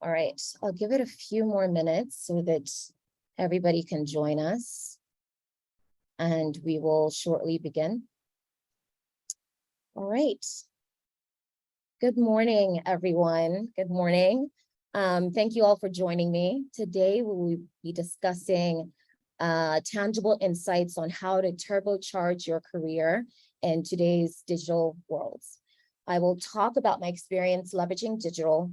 All right, I'll give it a few more minutes so that everybody can join us, and we will shortly begin. All right. Good morning, everyone. Good morning. Thank you all for joining me. Today, we will be discussing tangible insights on how to turbocharge your career in today's digital worlds. I will talk about my experience leveraging digital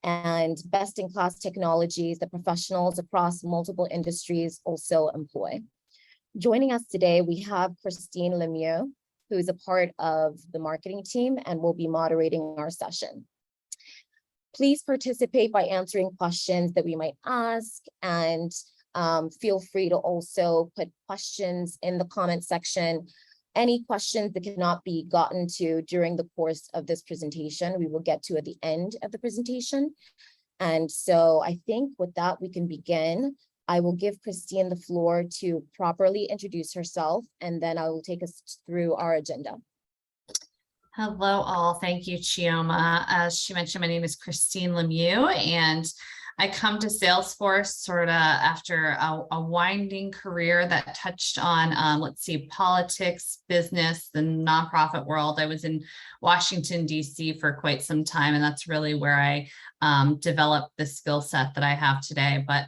and best-in-class technologies that professionals across multiple industries also employ. Joining us today, we have Christine Lemieux, who is a part of the marketing team and will be moderating our session. Please participate by answering questions that we might ask, and feel free to also put questions in the comment section. Any questions that cannot be gotten to during the course of this presentation, we will get to at the end of the presentation. And so I think with that, we can begin. I will give Christine the floor to properly introduce herself, and then I will take us through our agenda. Hello, all. Thank you, Chioma. As she mentioned, my name is Christine Lemieux, and I come to Salesforce sort of after a winding career that touched on, let's see, politics, business, the nonprofit world. I was in Washington, D.C. for quite some time, and that's really where I developed the skill set that I have today. But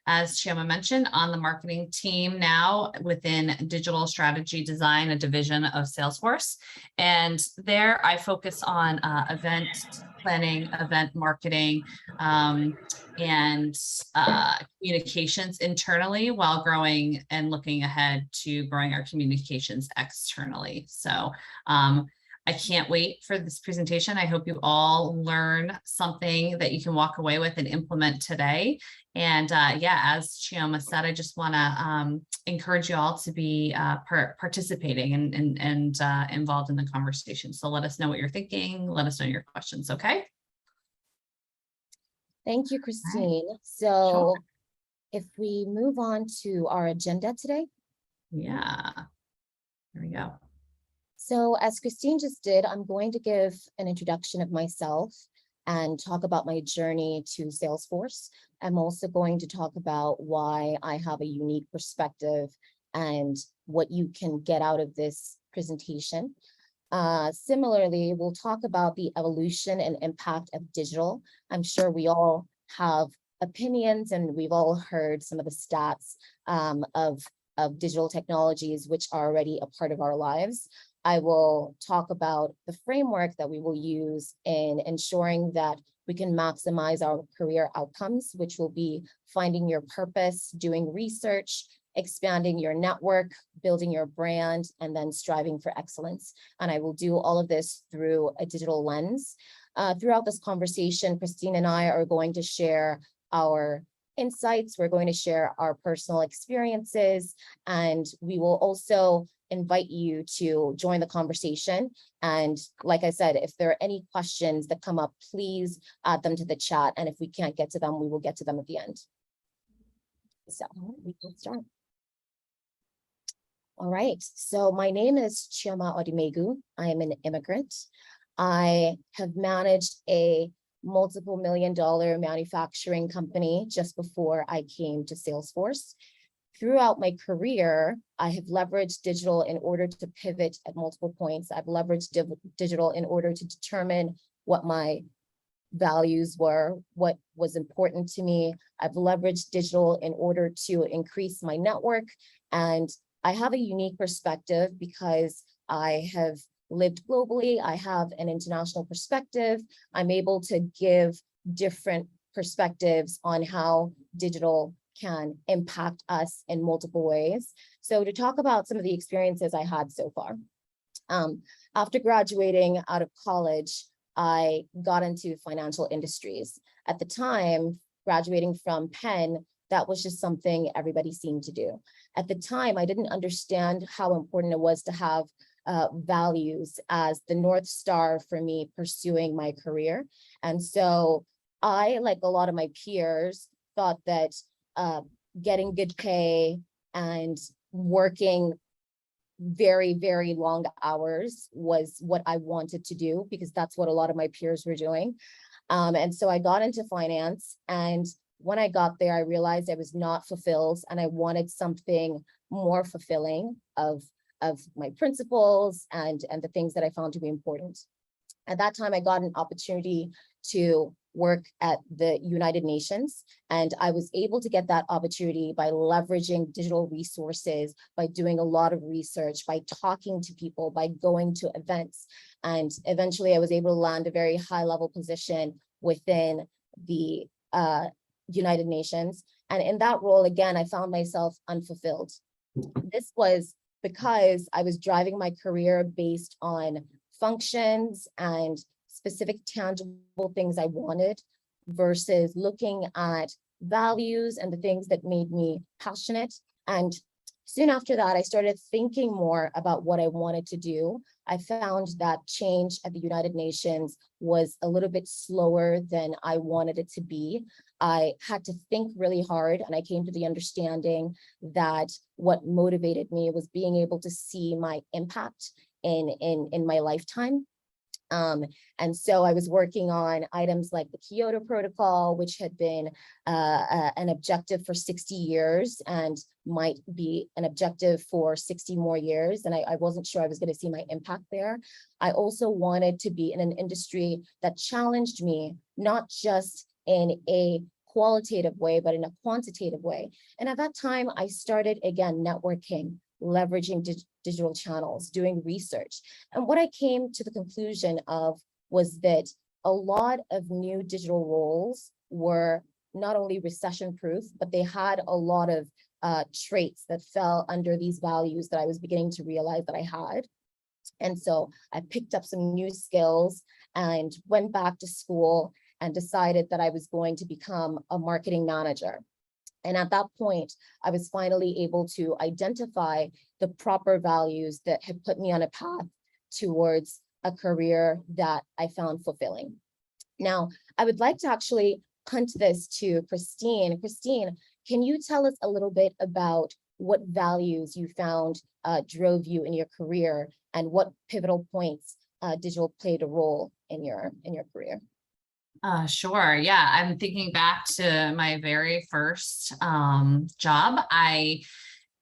as Chioma mentioned, on the marketing team now within digital strategy design, a division of Salesforce. And there I focus on event planning, event marketing, and communications internally, while growing and looking ahead to growing our communications externally. So I can't wait for this presentation. I hope you all learn something that you can walk away with and implement today. And yeah, as Chioma said, I just want to encourage you all to be participating and involved in the conversation. So let us know what you're thinking. Let us know your questions, okay? Thank you, Christine. So if we move on to our agenda today. Yeah, there we go. So as Christine just did, I'm going to give an introduction of myself and talk about my journey to Salesforce. I'm also going to talk about why I have a unique perspective and what you can get out of this presentation. Similarly, we'll talk about the evolution and impact of digital. I'm sure we all have opinions, and we've all heard some of the stats of digital technologies, which are already a part of our lives. I will talk about the framework that we will use in ensuring that we can maximize our career outcomes, which will be finding your purpose, doing research, expanding your network, building your brand, and then striving for excellence. And I will do all of this through a digital lens. Throughout this conversation, Christine and I are going to share our insights. We're going to share our personal experiences, and we will also invite you to join the conversation. And like I said, if there are any questions that come up, please add them to the chat. And if we can't get to them, we will get to them at the end. So we can start. All right, so my name is Chioma Odimegwu. I am an immigrant. I have managed a multiple $million manufacturing company just before I came to Salesforce. Throughout my career, I have leveraged digital in order to pivot at multiple points. I've leveraged digital in order to determine what my values were, what was important to me. I've leveraged digital in order to increase my network. And I have a unique perspective because I have lived globally. I have an international perspective. I'm able to give different perspectives on how digital can impact us in multiple ways. So to talk about some of the experiences I had so far. After graduating out of college, I got into financial industries. At the time, graduating from Penn, that was just something everybody seemed to do. At the time, I didn't understand how important it was to have values as the North Star for me pursuing my career. And so I, like a lot of my peers, thought that getting good pay and working very, very long hours was what I wanted to do, because that's what a lot of my peers were doing. And so I got into finance, and when I got there, I realized I was not fulfilled and I wanted something more fulfilling of my principles and the things that I found to be important. At that time, I got an opportunity to work at the United Nations, and I was able to get that opportunity by leveraging digital resources, by doing a lot of research, by talking to people, by going to events. And eventually I was able to land a very high level position within the United Nations. And in that role, again, I found myself unfulfilled. This was because I was driving my career based on functions and specific tangible things I wanted versus looking at values and the things that made me passionate. And soon after that, I started thinking more about what I wanted to do. I found that change at the United Nations was a little bit slower than I wanted it to be. I had to think really hard, and I came to the understanding that what motivated me was being able to see my impact in my lifetime. And so I was working on items like the Kyoto Protocol, which had been an objective for 60 years and might be an objective for 60 more years. And I wasn't sure I was going to see my impact there. I also wanted to be in an industry that challenged me, not just in a qualitative way, but in a quantitative way. And at that time, I started, again, networking, leveraging digital channels, doing research. And what I came to the conclusion of was that a lot of new digital roles were not only recession proof, but they had a lot of traits that fell under these values that I was beginning to realize that I had. And so I picked up some new skills and went back to school and decided that I was going to become a marketing manager. And at that point, I was finally able to identify the proper values that had put me on a path towards a career that I found fulfilling. Now, I would like to actually punt this to Christine. Christine, can you tell us a little bit about what values you found drove you in your career, and what pivotal points digital played a role in your career? Sure. Yeah. I'm thinking back to my very first job. I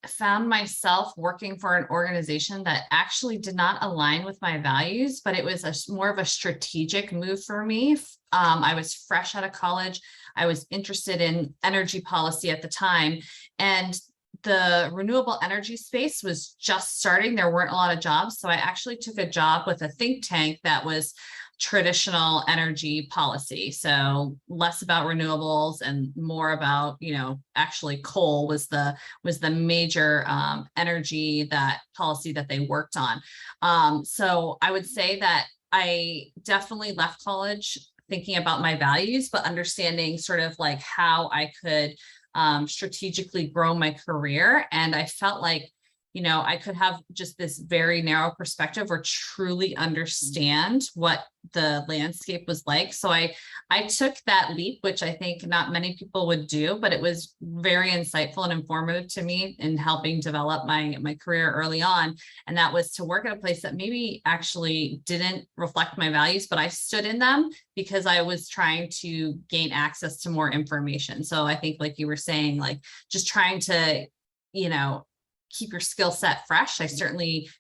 found myself working for an organization that actually did not align with my values, but it was more of a strategic move for me. I was fresh out of college. I was interested in energy policy at the time, and the renewable energy space was just starting. There weren't a lot of jobs. So I actually took a job with a think tank that was traditional energy policy. So less about renewables and more about, actually coal was the major energy that policy that they worked on. So I would say that I definitely left college thinking about my values, but understanding sort of like how I could strategically grow my career. And I felt like, I could have just this very narrow perspective or truly understand what the landscape was like. So I took that leap, which I think not many people would do, but it was very insightful and informative to me in helping develop my career early on. And that was to work at a place that maybe actually didn't reflect my values, but I stood in them because I was trying to gain access to more information. So I think, like you were saying, like just trying to, keep your skill set fresh. I certainly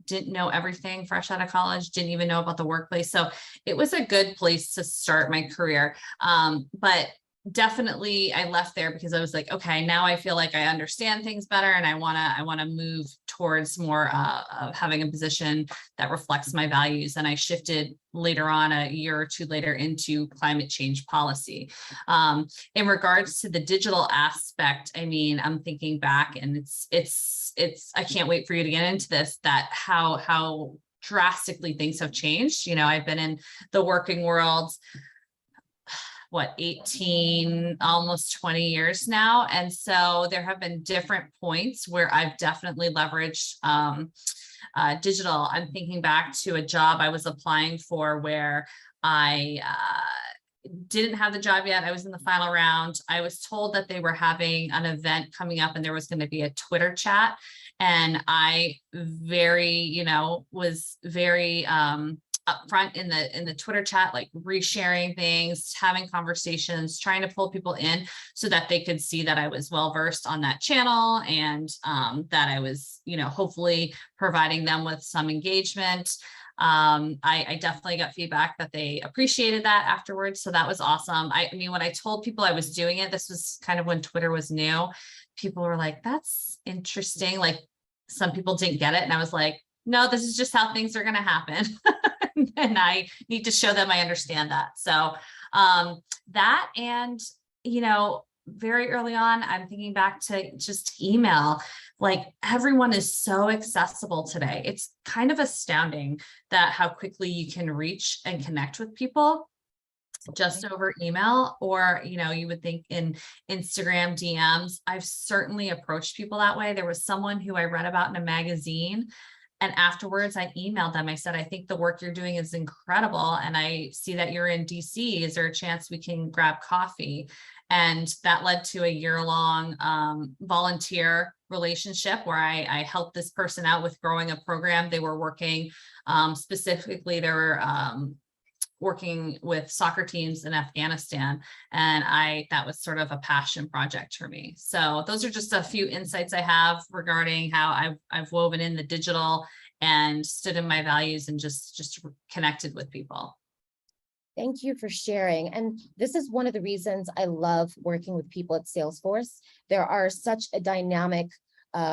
didn't know everything fresh out of college, didn't even know about the workplace. So it was a good place to start my career. But definitely I left there because I was like, okay, now I feel like I understand things better, and I want to move towards more of having a position that reflects my values. And I shifted later on, a year or two later, into climate change policy. In regards to the digital aspect, I mean, I'm thinking back, and it's I can't wait for you to get into this, that how drastically things have changed. I've been in the working world 18, almost 20 years now. And so there have been different points where I've definitely leveraged digital. I'm thinking back to a job I was applying for where I didn't have the job yet. I was in the final round. I was told that they were having an event coming up and there was going to be a Twitter chat. And I was very upfront in the Twitter chat, like resharing things, having conversations, trying to pull people in so that they could see that I was well versed on that channel, and that I was, hopefully providing them with some engagement. I definitely got feedback that they appreciated that afterwards. So that was awesome. I mean, when I told people I was doing it, this was kind of when Twitter was new, people were like, that's interesting. Like, some people didn't get it. And I was like, no, this is just how things are going to happen. And I need to show them I understand that. So that, and, very early on, I'm thinking back to just email. Like, everyone is so accessible today. It's kind of astounding that how quickly you can reach and connect with people just over email, or, you would think in Instagram DMs. I've certainly approached people that way. There was someone who I read about in a magazine, and afterwards I emailed them. I said, I think the work you're doing is incredible, and I see that you're in DC. Is there a chance we can grab coffee? And that led to a year-long volunteer relationship where I helped this person out with growing a program. They were working, specifically, they were working with soccer teams in Afghanistan. And that was sort of a passion project for me. So those are just a few insights I have regarding how I've woven in the digital and stood in my values and just connected with people. Thank you for sharing. And this is one of the reasons I love working with people at Salesforce. There are such a dynamic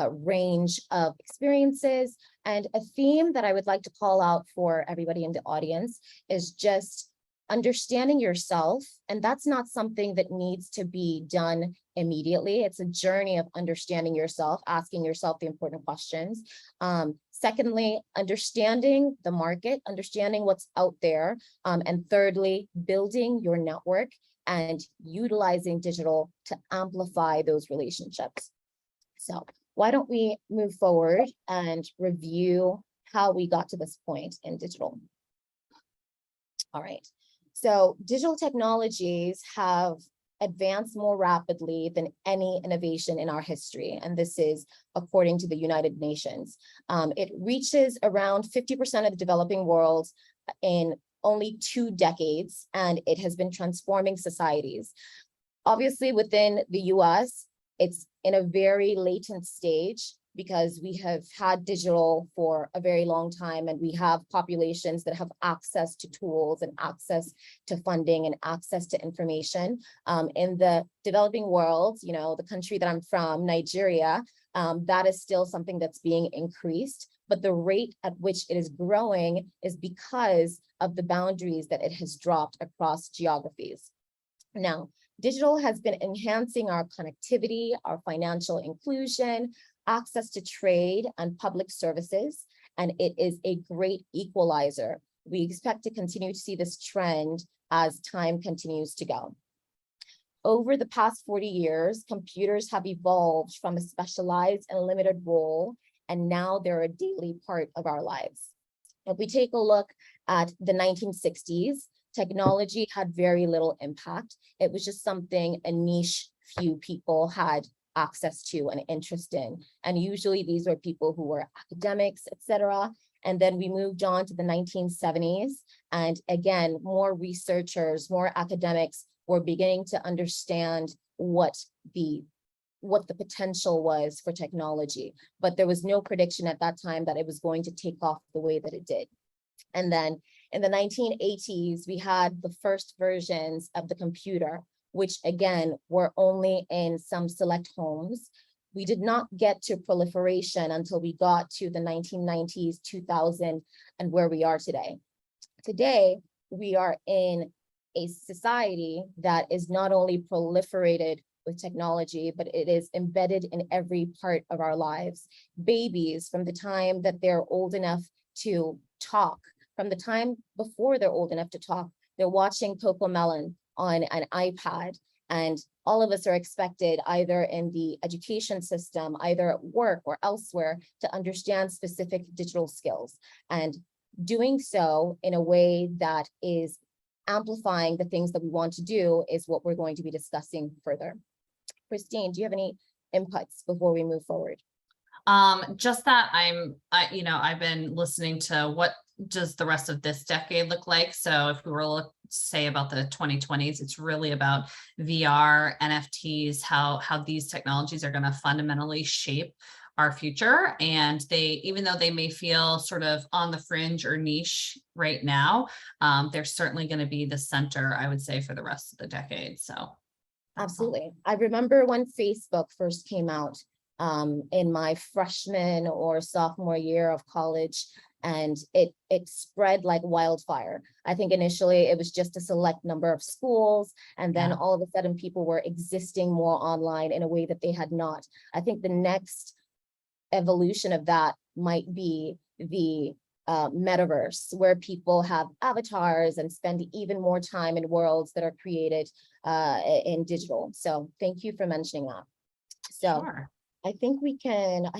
range of experiences, and a theme that I would like to call out for everybody in the audience is just understanding yourself. And that's not something that needs to be done immediately. It's a journey of understanding yourself, asking yourself the important questions. Secondly, understanding the market, understanding what's out there. And thirdly, building your network and utilizing digital to amplify those relationships. So why don't we move forward and review how we got to this point in digital? All right. So digital technologies have advanced more rapidly than any innovation in our history. And this is according to the United Nations. It reaches around 50% of the developing world in only 2 decades, and it has been transforming societies. Obviously, within the US, it's in a very latent stage because we have had digital for a very long time, and we have populations that have access to tools and access to funding and access to information. In the developing world, the country that I'm from, Nigeria, that is still something that's being increased, but the rate at which it is growing is because of the boundaries that it has dropped across geographies. Now, digital has been enhancing our connectivity, our financial inclusion, access to trade and public services, and it is a great equalizer. We expect to continue to see this trend as time continues to go. Over the past 40 years, computers have evolved from a specialized and limited role, and now they're a daily part of our lives. If we take a look at the 1960s, technology had very little impact. It was just something a niche few people had access to and interest in. And usually these were people who were academics, etc. And then we moved on to the 1970s. And again, more researchers, more academics were beginning to understand what the potential was for technology. But there was no prediction at that time that it was going to take off the way that it did. And then in the 1980s, we had the first versions of the computer, which again, were only in some select homes. We did not get to proliferation until we got to the 1990s, 2000, and where we are today. Today, we are in a society that is not only proliferated with technology, but it is embedded in every part of our lives. Babies, from the time that they're old enough to talk, from the time before they're old enough to talk, they're watching CoComelon on an iPad, and all of us are expected either in the education system, either at work or elsewhere, to understand specific digital skills, and doing so in a way that is amplifying the things that we want to do is what we're going to be discussing further. Christine, do you have any inputs before we move forward? Just that I've been listening to does the rest of this decade look like? So if we were to look, say about the 2020s, it's really about VR, NFTs, how these technologies are going to fundamentally shape our future. And they, even though they may feel sort of on the fringe or niche right now, they're certainly going to be the center, I would say, for the rest of the decade. So that's all. Absolutely. I remember when Facebook first came out in my freshman or sophomore year of college, and it spread like wildfire. I think initially it was just a select number of schools, and then Yeah. all of a sudden people were existing more online in a way that they had not. I think the next evolution of that might be the metaverse, where people have avatars and spend even more time in worlds that are created in digital. So thank you for mentioning that. So Sure. I think we can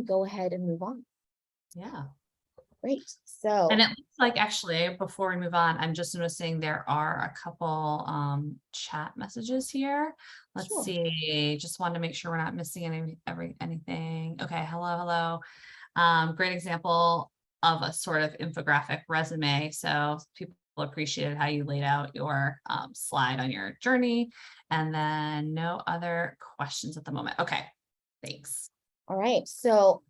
go ahead and move on. Yeah. Great. So And it looks like, actually, before we move on, I'm just noticing there are a couple chat messages here. Let's sure. see. Just wanted to make sure we're not missing anything. Okay. Hello. Great example of a sort of infographic resume. So people appreciated how you laid out your slide on your journey. And then no other questions at the moment. Okay. Thanks. All right. So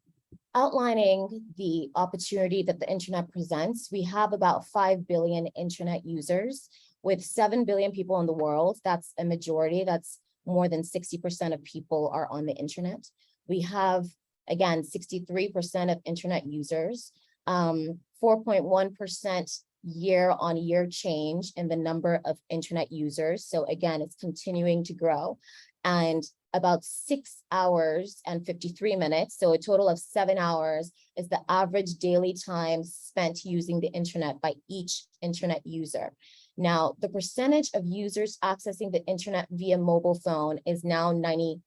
outlining the opportunity that the internet presents, we have about 5 billion internet users with 7 billion people in the world. That's a majority. That's more than 60% of people are on the internet. We have, again, 63% of internet users, 4.1% year-on-year change in the number of internet users. So again, it's continuing to grow. And about 6 hours and 53 minutes, so a total of 7 hours, is the average daily time spent using the internet by each internet user. Now, the percentage of users accessing the internet via mobile phone is now 95%.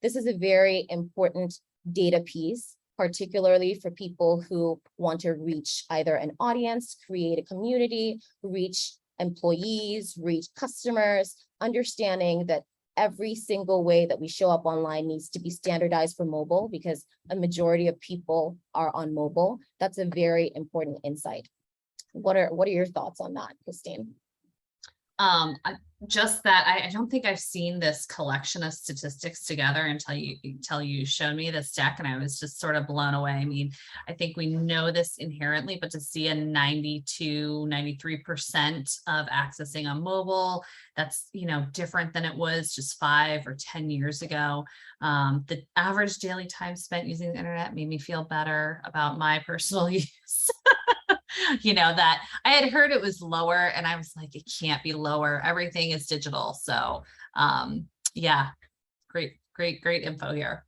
This is a very important data piece, particularly for people who want to reach either an audience, create a community, reach employees, reach customers, understanding that every single way that we show up online needs to be standardized for mobile because a majority of people are on mobile. That's a very important insight. What are your thoughts on that, Christine? Just that I don't think I've seen this collection of statistics together until you showed me this deck, and I was just sort of blown away. I mean, I think we know this inherently, but to see a 92-93% of accessing on mobile, that's, you know, different than it was just 5 or 10 years ago. The average daily time spent using the internet made me feel better about my personal use. You know, that I had heard it was lower, and I was like, it can't be lower. Everything is digital. So yeah, great info here.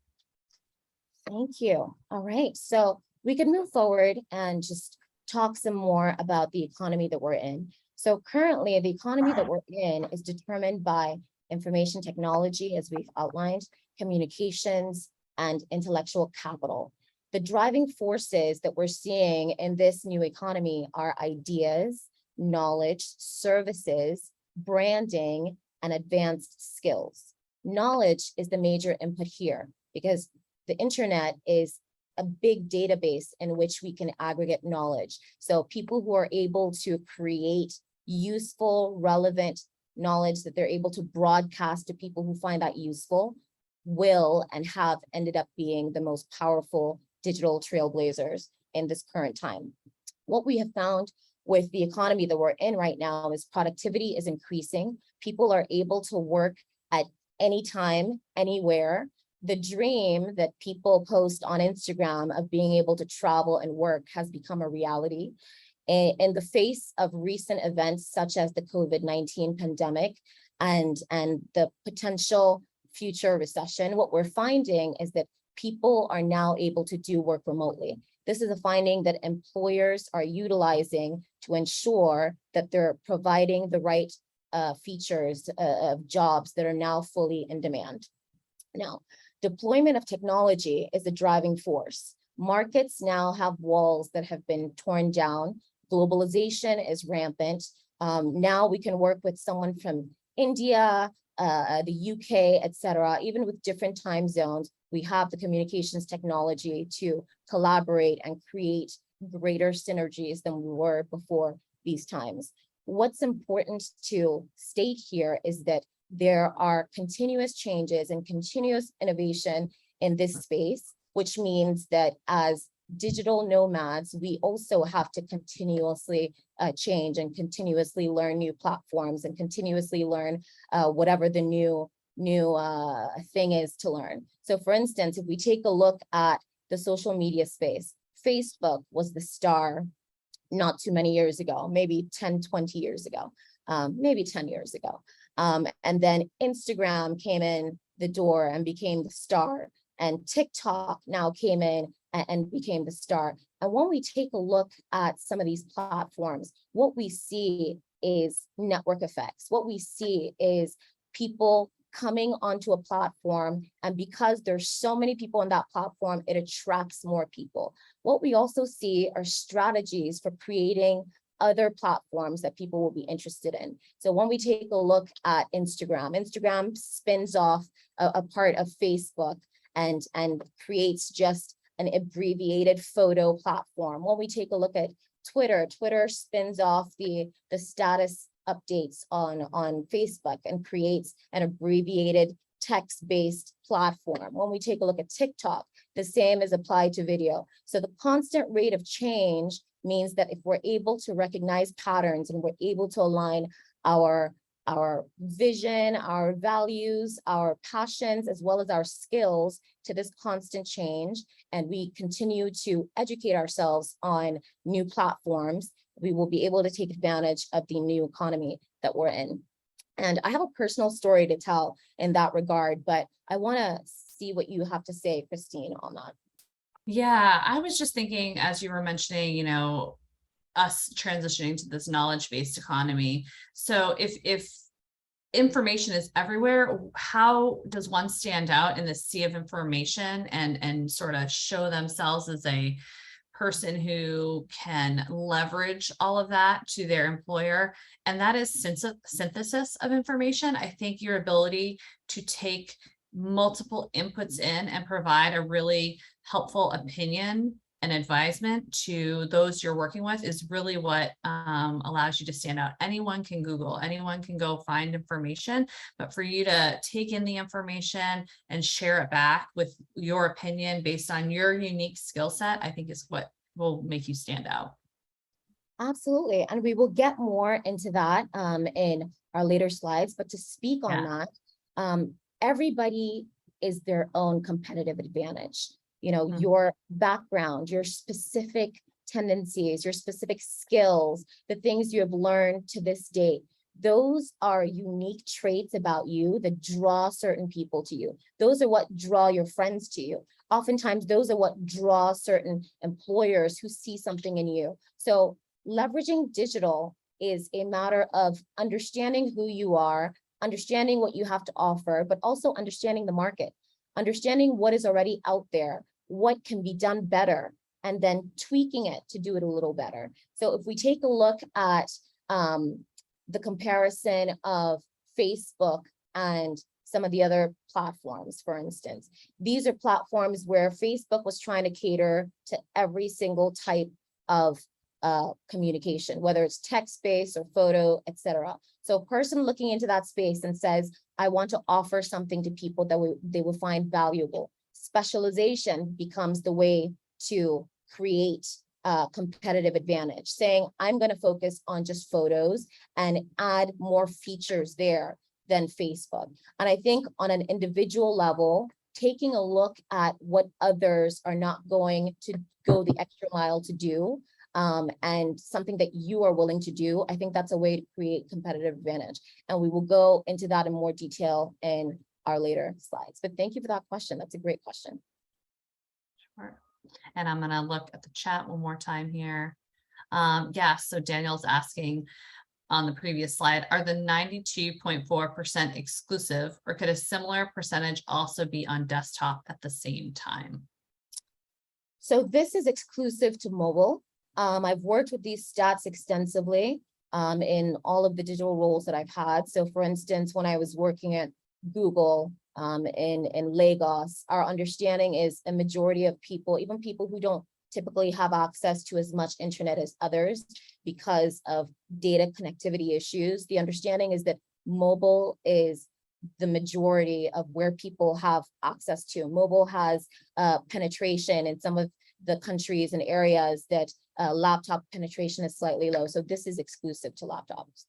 Thank you. All right, so we can move forward and just talk some more about the economy that we're in. So currently, the economy that we're in is determined by information technology, as we've outlined, communications, and intellectual capital. The driving forces that we're seeing in this new economy are ideas, knowledge, services, branding, and advanced skills. Knowledge is the major input here because the internet is a big database in which we can aggregate knowledge. So people who are able to create useful, relevant knowledge that they're able to broadcast to people who find that useful will and have ended up being the most powerful digital trailblazers in this current time. What we have found with the economy that we're in right now is productivity is increasing. People are able to work at any time, anywhere. The dream that people post on Instagram of being able to travel and work has become a reality. In the face of recent events such as the COVID-19 pandemic and the potential future recession, what we're finding is that people are now able to do work remotely. This is a finding that employers are utilizing to ensure that they're providing the right features of jobs that are now fully in demand. Now, deployment of technology is a driving force. Markets now have walls that have been torn down. Globalization is rampant. Now we can work with someone from India, the UK, etc. Even with different time zones, we have the communications technology to collaborate and create greater synergies than we were before these times. What's important to state here is that there are continuous changes and continuous innovation in this space, which means that as digital nomads, we also have to continuously change and continuously learn new platforms and continuously learn whatever the new thing is to learn. So for instance, if we take a look at the social media space, Facebook was the star not too many years ago, maybe 10, 20 years ago, maybe 10 years ago. And then Instagram came in the door and became the star, and TikTok now came in and became the star. And when we take a look at some of these platforms, what we see is network effects. What we see is people coming onto a platform, and because there's so many people on that platform, it attracts more people. What we also see are strategies for creating other platforms that people will be interested in. So when we take a look at Instagram spins off a part of Facebook and creates just an abbreviated photo platform. When we take a look at Twitter spins off the status updates on Facebook and creates an abbreviated text-based platform. When we take a look at TikTok, the same is applied to video. So the constant rate of change means that if we're able to recognize patterns and we're able to align our vision, our values, our passions, as well as our skills to this constant change, and we continue to educate ourselves on new platforms, we will be able to take advantage of the new economy that we're in. And I have a personal story to tell in that regard, but I want to see what you have to say, Christine, on that. Yeah, I was just thinking, as you were mentioning, us transitioning to this knowledge-based economy. So if information is everywhere, how does one stand out in the sea of information and sort of show themselves as a person who can leverage all of that to their employer? And that is synthesis of information. I think your ability to take multiple inputs in and provide a really helpful opinion and advisement to those you're working with is really what allows you to stand out. Anyone can Google, anyone can go find information, but for you to take in the information and share it back with your opinion based on your unique skill set, I think is what will make you stand out. Absolutely. And we will get more into that in our later slides, but to speak on that, everybody is their own competitive advantage. Your background, your specific tendencies, your specific skills, the things you have learned to this date, those are unique traits about you that draw certain people to you. Those are what draw your friends to you. Oftentimes, those are what draw certain employers who see something in you. So leveraging digital is a matter of understanding who you are, understanding what you have to offer, but also understanding the market, understanding what is already out there, what can be done better, and then tweaking it to do it a little better. So if we take a look at the comparison of Facebook and some of the other platforms, for instance, these are platforms where Facebook was trying to cater to every single type of communication, whether it's text-based or photo, etc. So a person looking into that space and says, I want to offer something to people that they will find valuable. Specialization becomes the way to create a competitive advantage, saying, I'm going to focus on just photos and add more features there than Facebook. And I think on an individual level, taking a look at what others are not going to go the extra mile to do, and something that you are willing to do, I think that's a way to create competitive advantage. And we will go into that in more detail in our later slides. But thank you for that question. That's a great question. Sure. And I'm going to look at the chat one more time here. So Daniel's asking on the previous slide, are the 92.4% exclusive, or could a similar percentage also be on desktop at the same time? So this is exclusive to mobile. I've worked with these stats extensively in all of the digital roles that I've had. So for instance, when I was working at Google in Lagos, our understanding is a majority of people, even people who don't typically have access to as much internet as others because of data connectivity issues. The understanding is that mobile is the majority of where people have access to. Mobile has penetration in some of the countries and areas that laptop penetration is slightly low. So this is exclusive to laptops.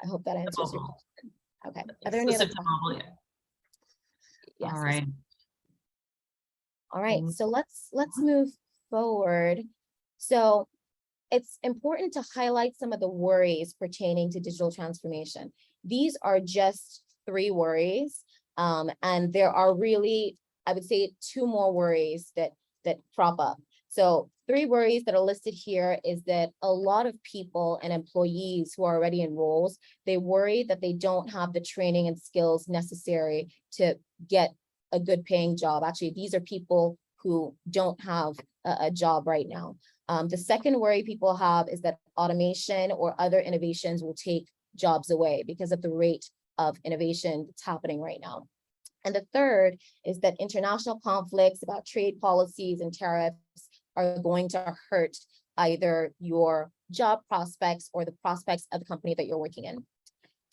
I hope that answers your question. Okay. Are there any other questions? Yes. All right. All right. So let's move forward. So it's important to highlight some of the worries pertaining to digital transformation. These are just 3 worries. And there are really, I would say, 2 more worries that crop up. So 3 worries that are listed here is that a lot of people and employees who are already in roles, they worry that they don't have the training and skills necessary to get a good paying job. Actually, these are people who don't have a job right now. The second worry people have is that automation or other innovations will take jobs away because of the rate of innovation that's happening right now. And the third is that international conflicts about trade policies and tariffs are going to hurt either your job prospects or the prospects of the company that you're working in.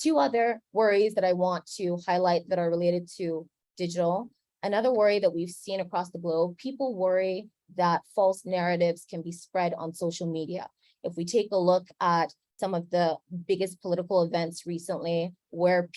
2 other worries that I want to highlight that are related to digital. Another worry that we've seen across the globe, people worry that false narratives can be spread on social media. If we take a look at some of the biggest political events recently where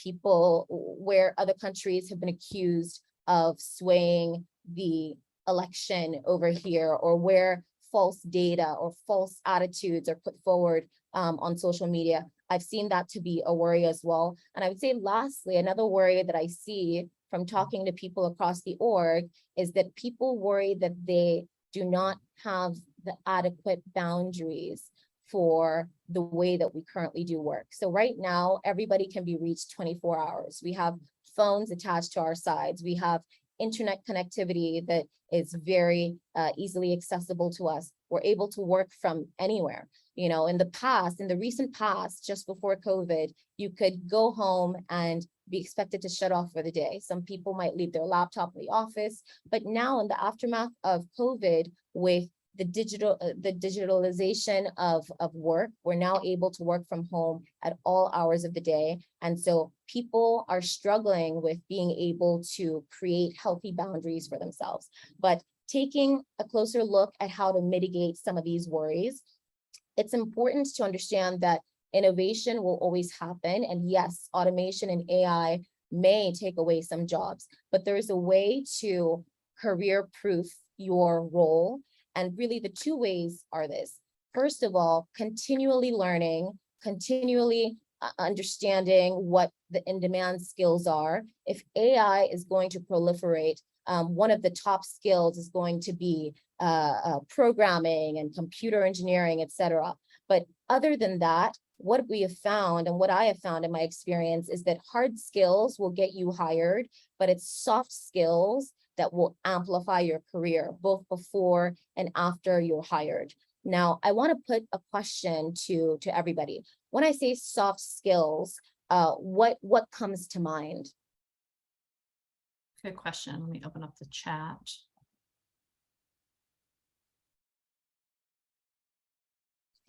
other countries have been accused of swaying the election over here, or where false data or false attitudes are put forward on social media, I've seen that to be a worry as well. And I would say lastly, another worry that I see from talking to people across the org is that people worry that they do not have the adequate boundaries for the way that we currently do work. So right now, everybody can be reached 24 hours. We have phones attached to our sides. We have internet connectivity that is very easily accessible to us. We're able to work from anywhere. You know, in the recent past, just before COVID, you could go home and be expected to shut off for the day. Some people might leave their laptop in the office, but now in the aftermath of COVID, with the digitalization of work, we're now able to work from home at all hours of the day. And so people are struggling with being able to create healthy boundaries for themselves. But taking a closer look at how to mitigate some of these worries, it's important to understand that innovation will always happen. And yes, automation and AI may take away some jobs, but there is a way to career-proof your role. And really the 2 ways are this. First of all, continually learning, continually understanding what the in-demand skills are. If AI is going to proliferate, one of the top skills is going to be programming and computer engineering, et cetera. But other than that, what we have found and what I have found in my experience is that hard skills will get you hired, but it's soft skills that will amplify your career, both before and after you're hired. Now, I want to put a question to everybody. When I say soft skills, what comes to mind? Good question. Let me open up the chat.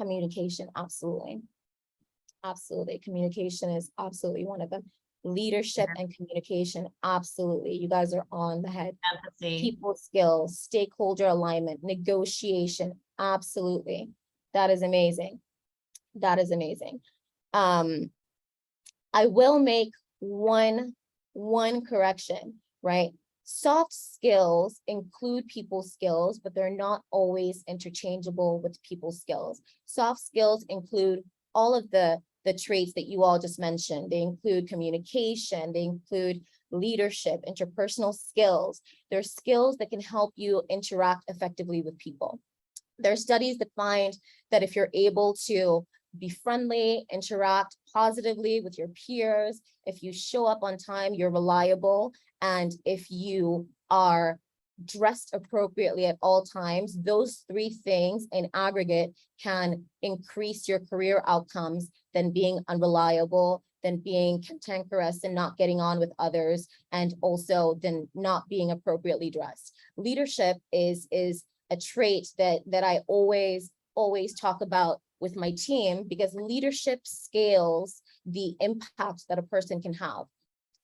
Communication, absolutely. Absolutely. Communication is absolutely one of them. Leadership and communication, absolutely. You guys are on the head. Empathy. People skills, stakeholder alignment, negotiation, absolutely. That is amazing. That is amazing. I will make one correction, right? Soft skills include people skills, but they're not always interchangeable with people skills. Soft skills include all of the traits that you all just mentioned. They include communication, they include leadership, interpersonal skills. They're skills that can help you interact effectively with people. There are studies that find that if you're able to be friendly, interact positively with your peers, if you show up on time, you're reliable, and if you are dressed appropriately at all times, those 3 things in aggregate can increase your career outcomes than being unreliable, than being cantankerous and not getting on with others, and also than not being appropriately dressed. Leadership is a trait that I always talk about with my team, because leadership scales the impact that a person can have.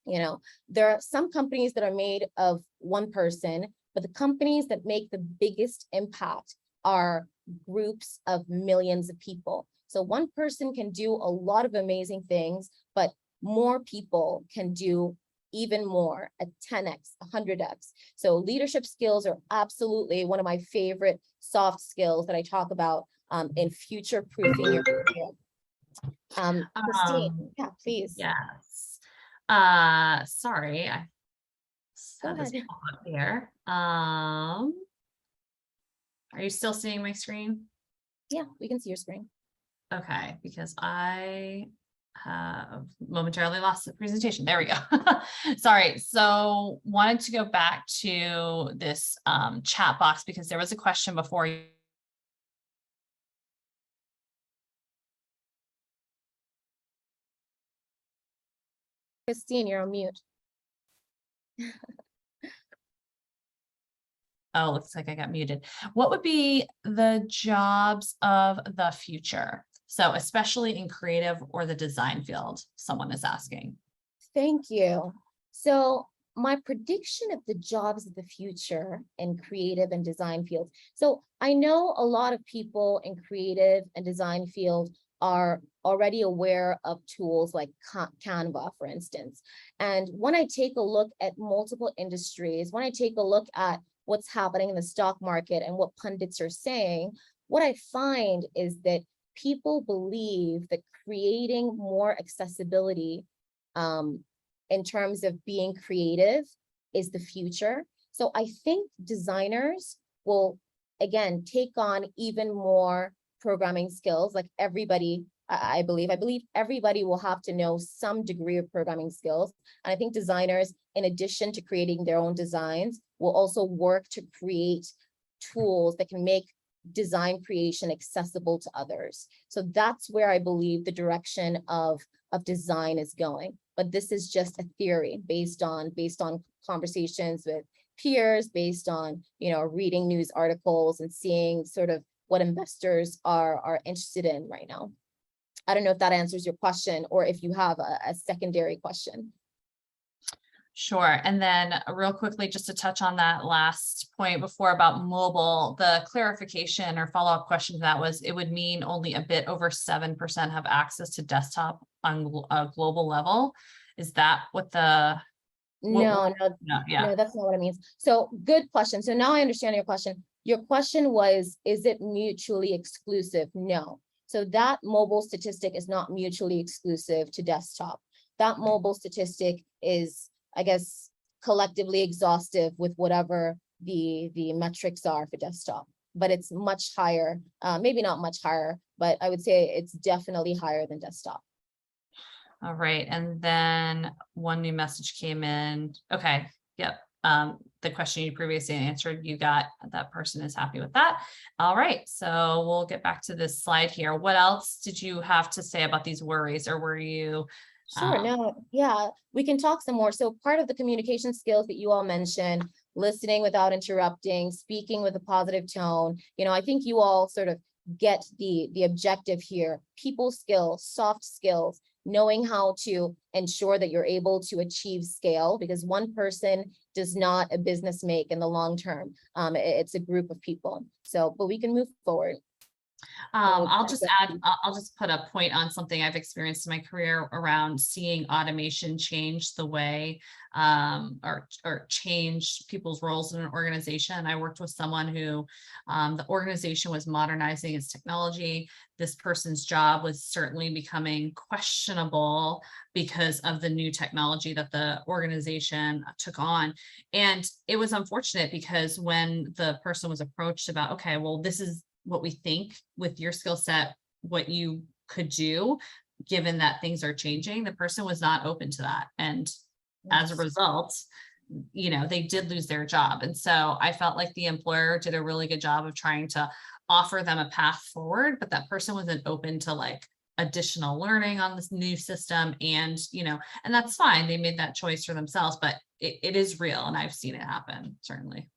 You know, there are some companies that are made of one person, but the companies that make the biggest impact are groups of millions of people. So one person can do a lot of amazing things, but more people can do even more at 10x, 100x. So leadership skills are absolutely one of my favorite soft skills that I talk about in future-proofing your career. Christine, yeah, please. Yes. Sorry, I Go had this ahead. pop up here. Are you still seeing my screen? Yeah, we can see your screen. Okay, because I have momentarily lost the presentation. There we go. Sorry. So wanted to go back to this chat box because there was a question before you. Christine, you're on mute. Oh, looks like I got muted. What would be the jobs of the future? So especially in creative or the design field, someone is asking. Thank you. So my prediction of the jobs of the future in creative and design fields. So I know a lot of people in creative and design field are already aware of tools like Canva, for instance. And when I take a look at multiple industries, when I take a look at what's happening in the stock market and what pundits are saying, what I find is that people believe that creating more accessibility in terms of being creative is the future. So I think designers will, again, take on even more programming skills. Like everybody, I believe everybody will have to know some degree of programming skills. And I think designers, in addition to creating their own designs, will also work to create tools that can make design creation accessible to others. So that's where I believe the direction of design is going. But this is just a theory based on conversations with peers, based on, reading news articles and seeing sort of what investors are interested in right now. I don't know if that answers your question or if you have a secondary question. Sure. And then real quickly, just to touch on that last point before about mobile, the clarification or follow-up question to that was, it would mean only a bit over 7% have access to desktop on a global level. Is that what the... No, yeah. no, that's not what it means. So good question. So now I understand your question. Your question was, is it mutually exclusive? No. So that mobile statistic is not mutually exclusive to desktop. That mobile statistic is, I guess, collectively exhaustive with whatever the metrics are for desktop, but it's much higher, maybe not much higher, but I would say it's definitely higher than desktop. All right. And then one new message came in. Okay. Yep. The question you previously answered, you got that person is happy with that. All right. So we'll get back to this slide here. What else did you have to say about these worries, or were you... Sure. No, yeah, we can talk some more. So part of the communication skills that you all mentioned, listening without interrupting, speaking with a positive tone, I think you all sort of get the objective here. People skills, soft skills, knowing how to ensure that you're able to achieve scale, because one person does not a business make in the long term. It's a group of people. So, but we can move forward. I'll just put a point on something I've experienced in my career around seeing automation change the way or change people's roles in an organization. I worked with someone who the organization was modernizing its technology. This person's job was certainly becoming questionable because of the new technology that the organization took on. And it was unfortunate because when the person was approached about, okay, well, this is what we think with your skill set, what you could do, given that things are changing, the person was not open to that. And as a result, they did lose their job. And so I felt like the employer did a really good job of trying to offer them a path forward, but that person wasn't open to like additional learning on this new system. And, and that's fine. They made that choice for themselves, but it is real. And I've seen it happen, certainly.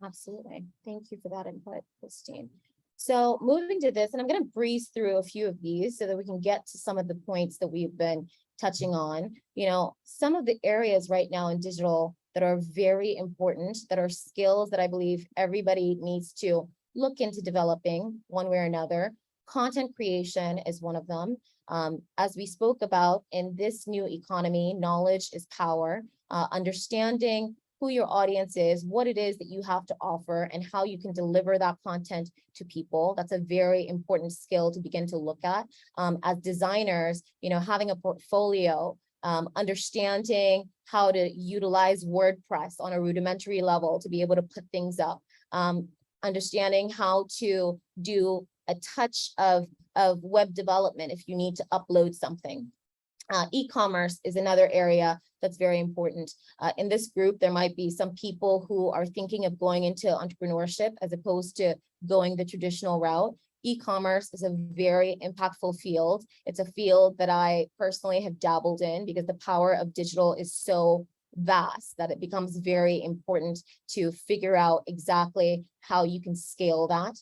Absolutely. Thank you for that input, Christine. So moving to this, and I'm going to breeze through a few of these so that we can get to some of the points that we've been touching on. Some of the areas right now in digital that are very important, that are skills that I believe everybody needs to look into developing one way or another. Content creation is one of them. As we spoke about in this new economy, knowledge is power. Understanding who your audience is, what it is that you have to offer, and how you can deliver that content to people. That's a very important skill to begin to look at. As designers, having a portfolio, understanding how to utilize WordPress on a rudimentary level to be able to put things up, understanding how to do a touch of web development if you need to upload something. E-commerce is another area that's very important. In this group, there might be some people who are thinking of going into entrepreneurship as opposed to going the traditional route. E-commerce is a very impactful field. It's a field that I personally have dabbled in because the power of digital is so vast that it becomes very important to figure out exactly how you can scale that.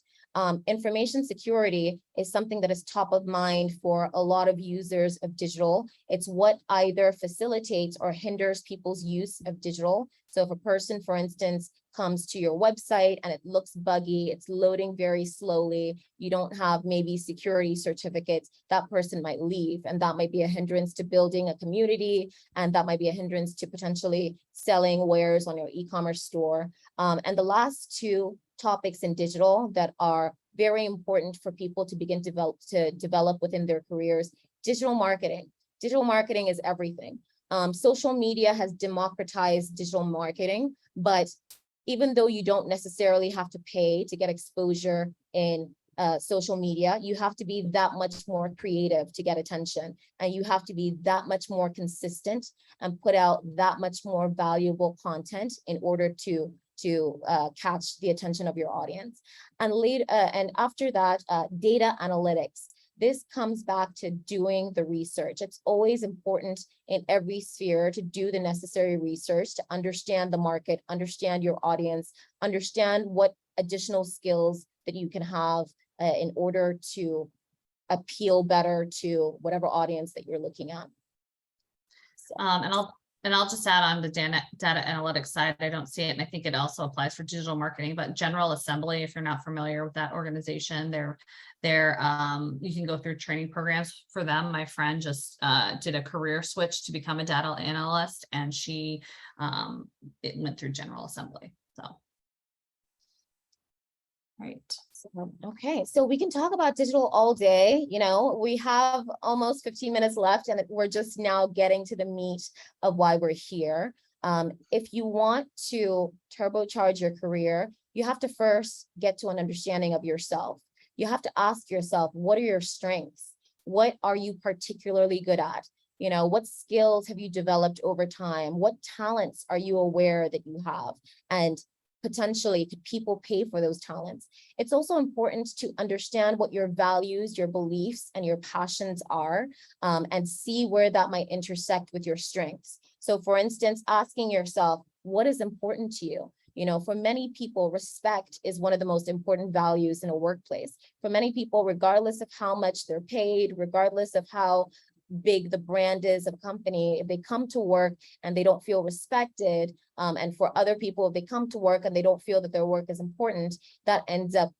Information security is something that is top of mind for a lot of users of digital. It's what either facilitates or hinders people's use of digital. So if a person, for instance, comes to your website and it looks buggy, it's loading very slowly, you don't have maybe security certificates, that person might leave, and that might be a hindrance to building a community, and that might be a hindrance to potentially selling wares on your e-commerce store. And the last two topics in digital that are very important for people to begin to develop within their careers: digital marketing. Digital marketing is everything. Social media has democratized digital marketing, but even though you don't necessarily have to pay to get exposure in social media, you have to be that much more creative to get attention, and you have to be that much more consistent and put out that much more valuable content in order to catch the attention of your audience. And after that, data analytics. This comes back to doing the research. It's always important in every sphere to do the necessary research, to understand the market, understand your audience, understand what additional skills that you can have in order to appeal better to whatever audience that you're looking at. So. And I'll just add on the data analytics side. I don't see it, and I think it also applies for digital marketing. But General Assembly, if you're not familiar with that organization, you can go through training programs for them. My friend just did a career switch to become a data analyst, and she went through General Assembly. So, right. Okay, so we can talk about digital all day. We have almost 15 minutes left, and we're just now getting to the meat of why we're here. If you want to turbocharge your career, you have to first get to an understanding of yourself. You have to ask yourself, what are your strengths? What are you particularly good at? What skills have you developed over time? What talents are you aware that you have? And potentially, could people pay for those talents? It's also important to understand what your values, your beliefs, and your passions are, and see where that might intersect with your strengths. So for instance, asking yourself, what is important to you? For many people, respect is one of the most important values in a workplace. For many people, regardless of how much they're paid, regardless of how big the brand is of a company, if they come to work and they don't feel respected, and for other people, if they come to work and they don't feel that their work is important, that ends up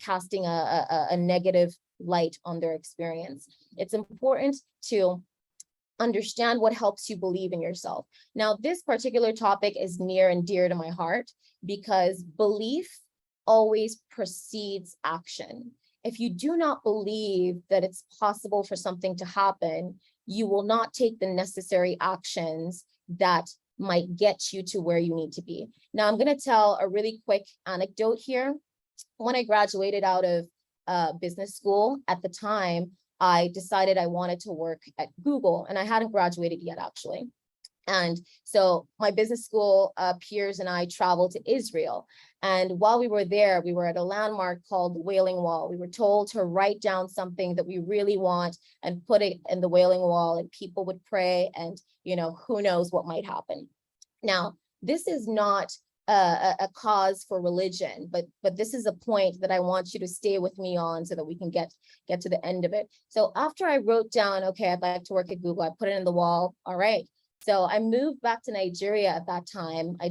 casting a negative light on their experience. It's important to understand what helps you believe in yourself. Now, this particular topic is near and dear to my heart because belief always precedes action. If you do not believe that it's possible for something to happen, you will not take the necessary actions that might get you to where you need to be. Now, I'm going to tell a really quick anecdote here. When I graduated out of business school, at the time, I decided I wanted to work at Google, and I hadn't graduated yet, actually. And so my business school peers and I traveled to Israel. And while we were there, we were at a landmark called the Wailing Wall. We were told to write down something that we really want and put it in the Wailing Wall, and people would pray, and who knows what might happen. Now, this is not a cause for religion, but this is a point that I want you to stay with me on so that we can get to the end of it. So after I wrote down, okay, I'd like to work at Google, I put it in the wall. All right. So I moved back to Nigeria at that time. I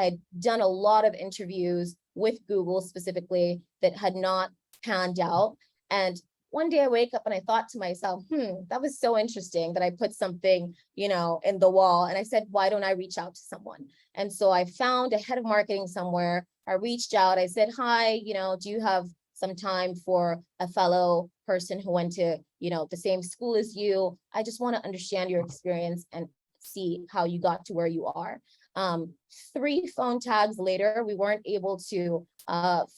had done a lot of interviews with Google specifically that had not panned out. And one day I wake up and I thought to myself, that was so interesting that I put something, in the wall. And I said, why don't I reach out to someone? And so I found a head of marketing somewhere. I reached out. I said, hi, do you have some time for a fellow person who went to, the same school as you? I just want to understand your experience and see how you got to where you are. 3 phone tags later, we weren't able to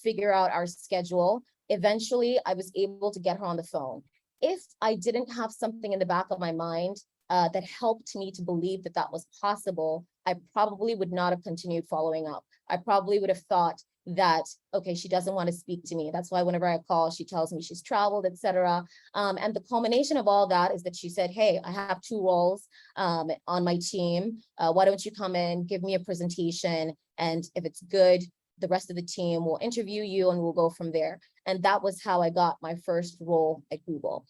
figure out our schedule. Eventually, I was able to get her on the phone. If I didn't have something in the back of my mind that helped me to believe that that was possible, I probably would not have continued following up. I probably would have thought that, okay, she doesn't want to speak to me. That's why whenever I call, she tells me she's traveled, etc. And the culmination of all that is that she said, hey, I have 2 roles on my team. Why don't you come in, give me a presentation, and if it's good, the rest of the team will interview you and we'll go from there. And that was how I got my first role at Google.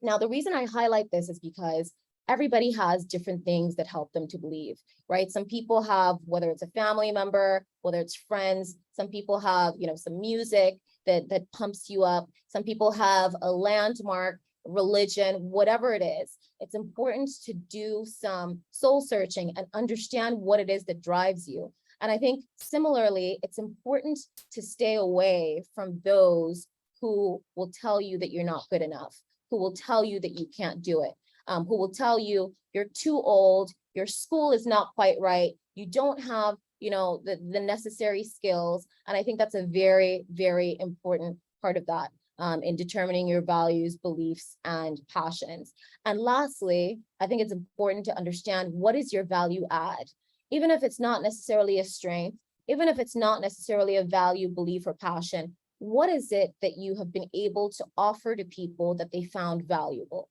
Now, the reason I highlight this is because everybody has different things that help them to believe, right? Some people have, whether it's a family member, whether it's friends, some people have, some music that pumps you up. Some people have a landmark, religion, whatever it is. It's important to do some soul searching and understand what it is that drives you. And I think similarly, it's important to stay away from those who will tell you that you're not good enough, who will tell you that you can't do it, who will tell you you're too old, your school is not quite right, you don't have, the necessary skills. And I think that's a very, very important part of that in determining your values, beliefs, and passions. And lastly, I think it's important to understand what is your value add. Even if it's not necessarily a strength, even if it's not necessarily a value, belief, or passion, what is it that you have been able to offer to people that they found valuable?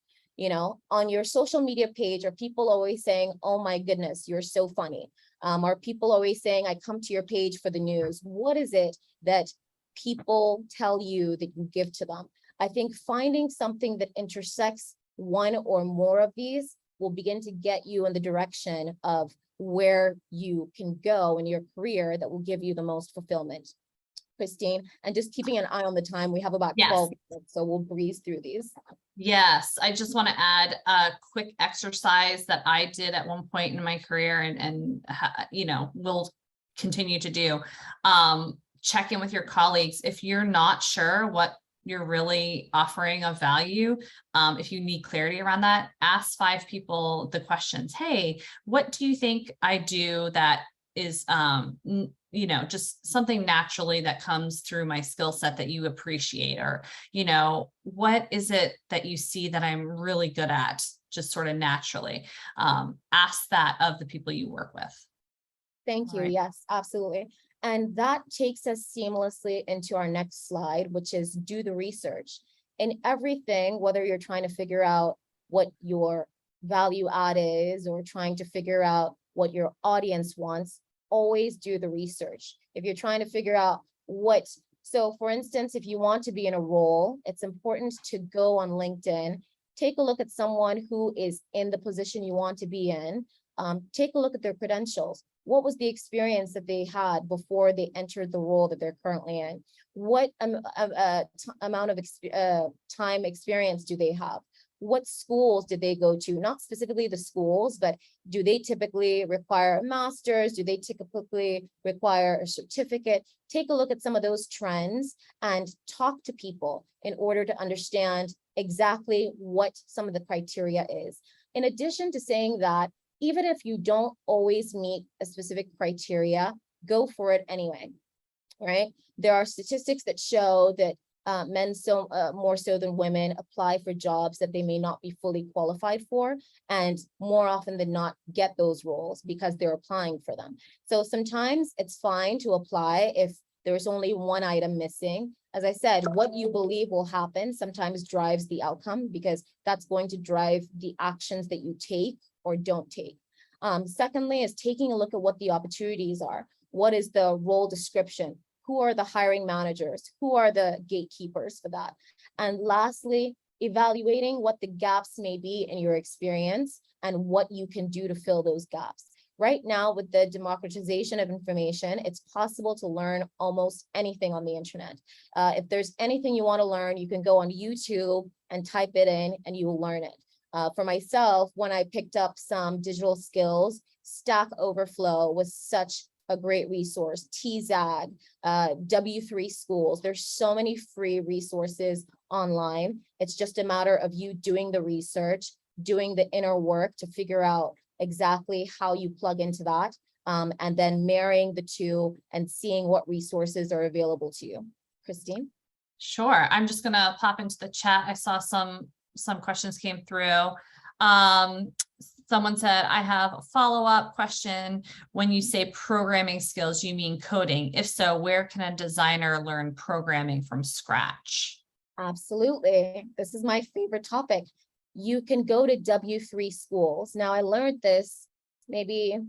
On your social media page, are people always saying, oh my goodness, you're so funny? Are people always saying, I come to your page for the news? What is it that people tell you that you give to them? I think finding something that intersects one or more of these will begin to get you in the direction of where you can go in your career that will give you the most fulfillment. Christine, and just keeping an eye on the time, we have about 12 minutes, so we'll breeze through these. Yes, I just want to add a quick exercise that I did at one point in my career and will continue to do. Check in with your colleagues. If you're not sure what you're really offering of value, if you need clarity around that, ask 5 people the questions. Hey, what do you think I do that is, just something naturally that comes through my skill set that you appreciate? Or, what is it that you see that I'm really good at, just sort of naturally? Ask that of the people you work with. Thank you. Right. Yes, absolutely. And that takes us seamlessly into our next slide, which is do the research. In everything, whether you're trying to figure out what your value add is or trying to figure out what your audience wants, always do the research. If you're trying to figure out so for instance, if you want to be in a role, it's important to go on LinkedIn, take a look at someone who is in the position you want to be in, take a look at their credentials. What was the experience that they had before they entered the role that they're currently in? What amount of time experience do they have? What schools did they go to? Not specifically the schools, but do they typically require a master's? Do they typically require a certificate? Take a look at some of those trends and talk to people in order to understand exactly what some of the criteria is. In addition to saying that, even if you don't always meet a specific criteria, go for it anyway, right? There are statistics that show that men more so than women apply for jobs that they may not be fully qualified for, and more often than not get those roles because they're applying for them. So sometimes it's fine to apply if there's only one item missing. As I said, what you believe will happen sometimes drives the outcome, because that's going to drive the actions that you take or don't take. Secondly is taking a look at what the opportunities are. What is the role description? Who are the hiring managers? Who are the gatekeepers for that? And lastly, evaluating what the gaps may be in your experience and what you can do to fill those gaps. Right now, with the democratization of information, it's possible to learn almost anything on the internet. If there's anything you want to learn, you can go on YouTube and type it in and you will learn it. For myself, when I picked up some digital skills, Stack Overflow was such a great resource. TZAG, W3 Schools. There's so many free resources online. It's just a matter of you doing the research, doing the inner work to figure out exactly how you plug into that, and then marrying the two and seeing what resources are available to you. Christine? Sure. I'm just gonna pop into the chat. I saw some questions came through. Someone said, I have a follow-up question. When you say programming skills, you mean coding? If so, where can a designer learn programming from scratch? Absolutely. This is my favorite topic. You can go to W3 Schools. Now, I learned this maybe,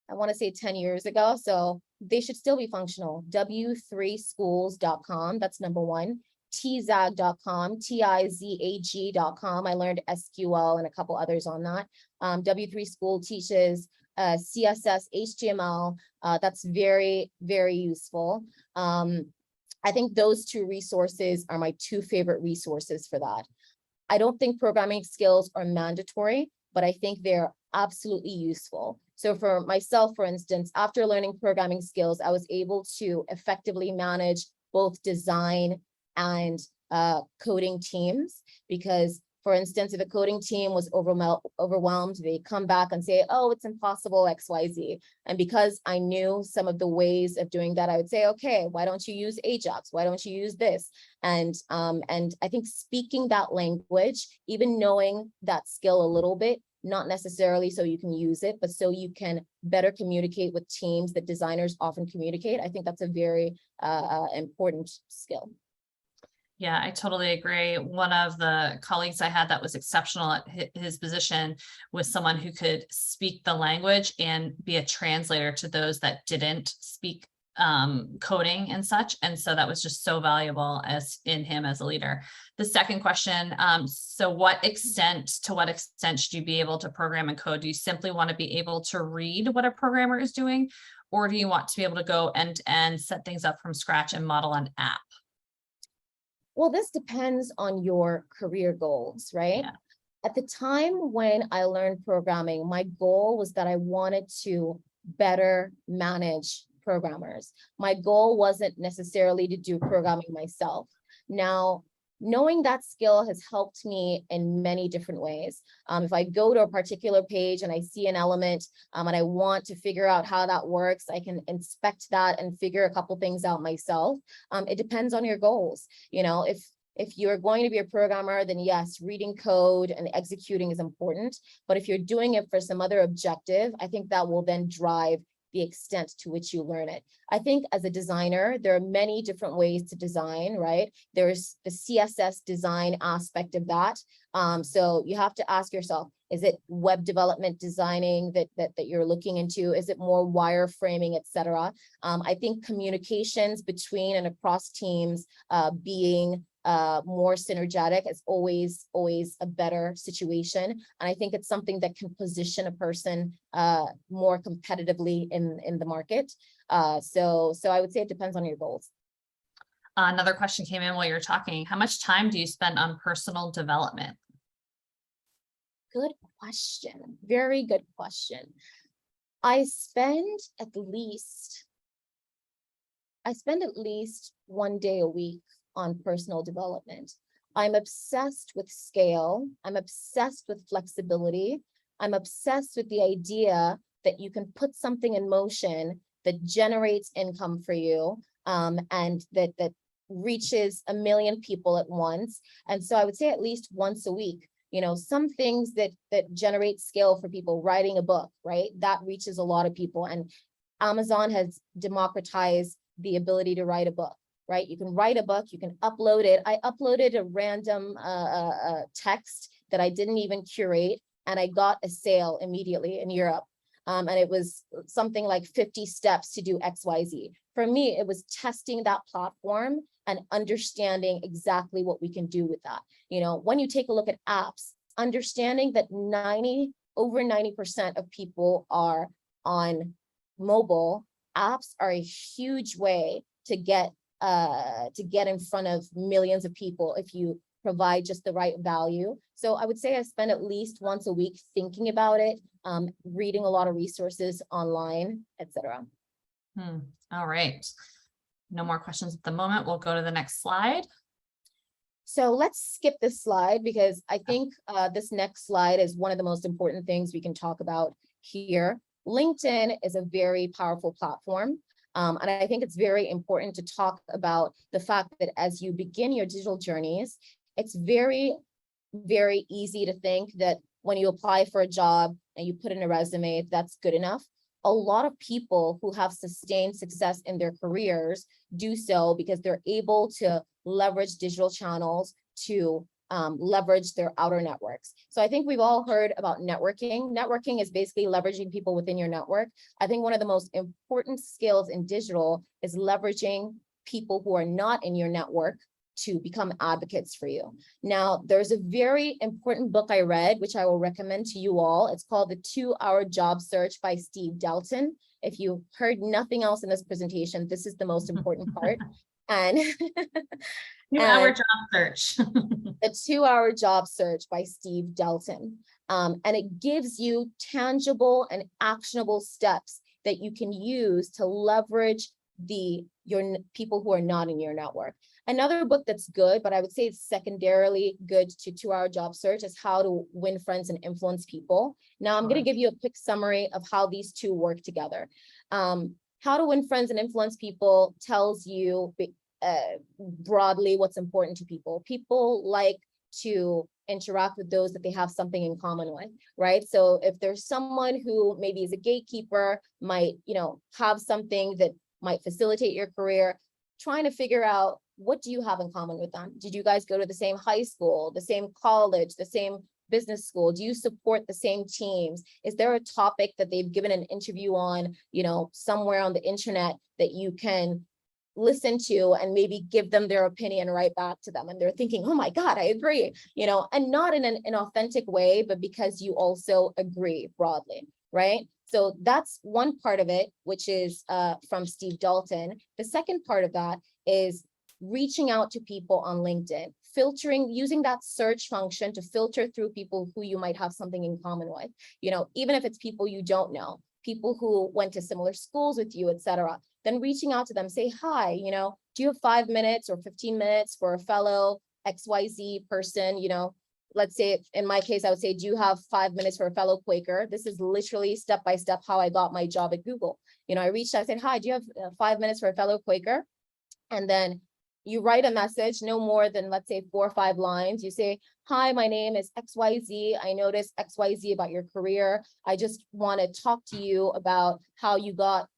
I want to say 10 years ago, so they should still be functional. W3schools.com, that's number one. Tzag.com, Tizag.com. I learned SQL and a couple others on that. W3 School teaches CSS, HTML. That's very, very useful. I think those two resources are my two favorite resources for that. I don't think programming skills are mandatory, but I think they're absolutely useful. So for myself, for instance, after learning programming skills, I was able to effectively manage both design and coding teams, because for instance, if a coding team was overwhelmed, they come back and say, oh, it's impossible, XYZ. And because I knew some of the ways of doing that, I would say, okay, why don't you use Ajax? Why don't you use this? And I think speaking that language, even knowing that skill a little bit, not necessarily so you can use it, but so you can better communicate with teams that designers often communicate. I think that's a very important skill. Yeah, I totally agree. One of the colleagues I had that was exceptional at his position was someone who could speak the language and be a translator to those that didn't speak coding and such. And so that was just so valuable as in him as a leader. The second question, so to what extent should you be able to program and code? Do you simply want to be able to read what a programmer is doing? Or do you want to be able to go end to end, set things up from scratch and model an app? Well, this depends on your career goals, right? Yeah. At the time when I learned programming, my goal was that I wanted to better manage programmers. My goal wasn't necessarily to do programming myself. Now, knowing that skill has helped me in many different ways. If I go to a particular page and I see an element and I want to figure out how that works, I can inspect that and figure a couple things out myself. It depends on your goals. You know, if you're going to be a programmer, then yes, reading code and executing is important. But if you're doing it for some other objective, I think that will then drive the extent to which you learn it. I think as a designer, there are many different ways to design, right? There's the CSS design aspect of that. So you have to ask yourself, is it web development designing that you're looking into? Is it more wireframing, etc.? I think communications between and across teams being more synergetic is always a better situation. And I think it's something that can position a person more competitively in the market. So I would say it depends on your goals. Another question came in while you're talking. How much time do you spend on personal development? Good question. Very good question. I spend at least 1 day a week on personal development. I'm obsessed with scale. I'm obsessed with flexibility. I'm obsessed with the idea that you can put something in motion that generates income for you, and that reaches 1 million people at once. And so I would say at least once a week. You know, some things that generate scale for people, writing a book, right? That reaches a lot of people. And Amazon has democratized the ability to write a book, right? You can write a book, you can upload it. I uploaded a random text that I didn't even curate, and I got a sale immediately in Europe. And it was something like 50 steps to do XYZ. For me, it was testing that platform and understanding exactly what we can do with that. When you take a look at apps, understanding that over 90% of people are on mobile, apps are a huge way to get in front of millions of people if you provide just the right value. So I would say I spend at least once a week thinking about it, reading a lot of resources online, etc. All right. No more questions at the moment. We'll go to the next slide. So let's skip this slide because I think this next slide is one of the most important things we can talk about here. LinkedIn is a very powerful platform. And I think it's very important to talk about the fact that as you begin your digital journeys, it's very, very easy to think that when you apply for a job and you put in a resume, that's good enough. A lot of people who have sustained success in their careers do so because they're able to leverage digital channels to leverage their outer networks. So I think we've all heard about networking. Networking is basically leveraging people within your network. I think one of the most important skills in digital is leveraging people who are not in your network to become advocates for you. Now, there's a very important book I read, which I will recommend to you all. It's called The 2-Hour Job Search by Steve Delton. If you heard nothing else in this presentation, this is the most important part. And 2-hour job search. The 2-Hour Job Search by Steve Delton. And it gives you tangible and actionable steps that you can use to leverage your people who are not in your network. Another book that's good, but I would say it's secondarily good to 2-Hour Job Search, is How to Win Friends and Influence People. Now I'm going to give you a quick summary of how these two work together. How to Win Friends and Influence People tells you broadly what's important to people. People like to interact with those that they have something in common with, right? So if there's someone who maybe is a gatekeeper, might, have something that might facilitate your career, trying to figure out, what do you have in common with them? Did you guys go to the same high school, the same college, the same business school? Do you support the same teams? Is there a topic that they've given an interview on, somewhere on the internet that you can listen to and maybe give them their opinion right back to them? And they're thinking, oh my God, I agree, and not in an authentic way, but because you also agree broadly, right? So that's one part of it, which is from Steve Dalton. The second part of that is reaching out to people on LinkedIn, using that search function to filter through people who you might have something in common with, even if it's people you don't know, people who went to similar schools with you, etc. Then reaching out to them, say, hi, do you have 5 minutes or 15 minutes for a fellow XYZ person? Let's say in my case, I would say, do you have 5 minutes for a fellow Quaker? This is literally step-by-step how I got my job at Google. I reached out, I said, hi, do you have 5 minutes for a fellow Quaker? And then you write a message, no more than, let's say, 4 or 5 lines. You say, hi, my name is XYZ. I noticed XYZ about your career. I just want to talk to you about how you got,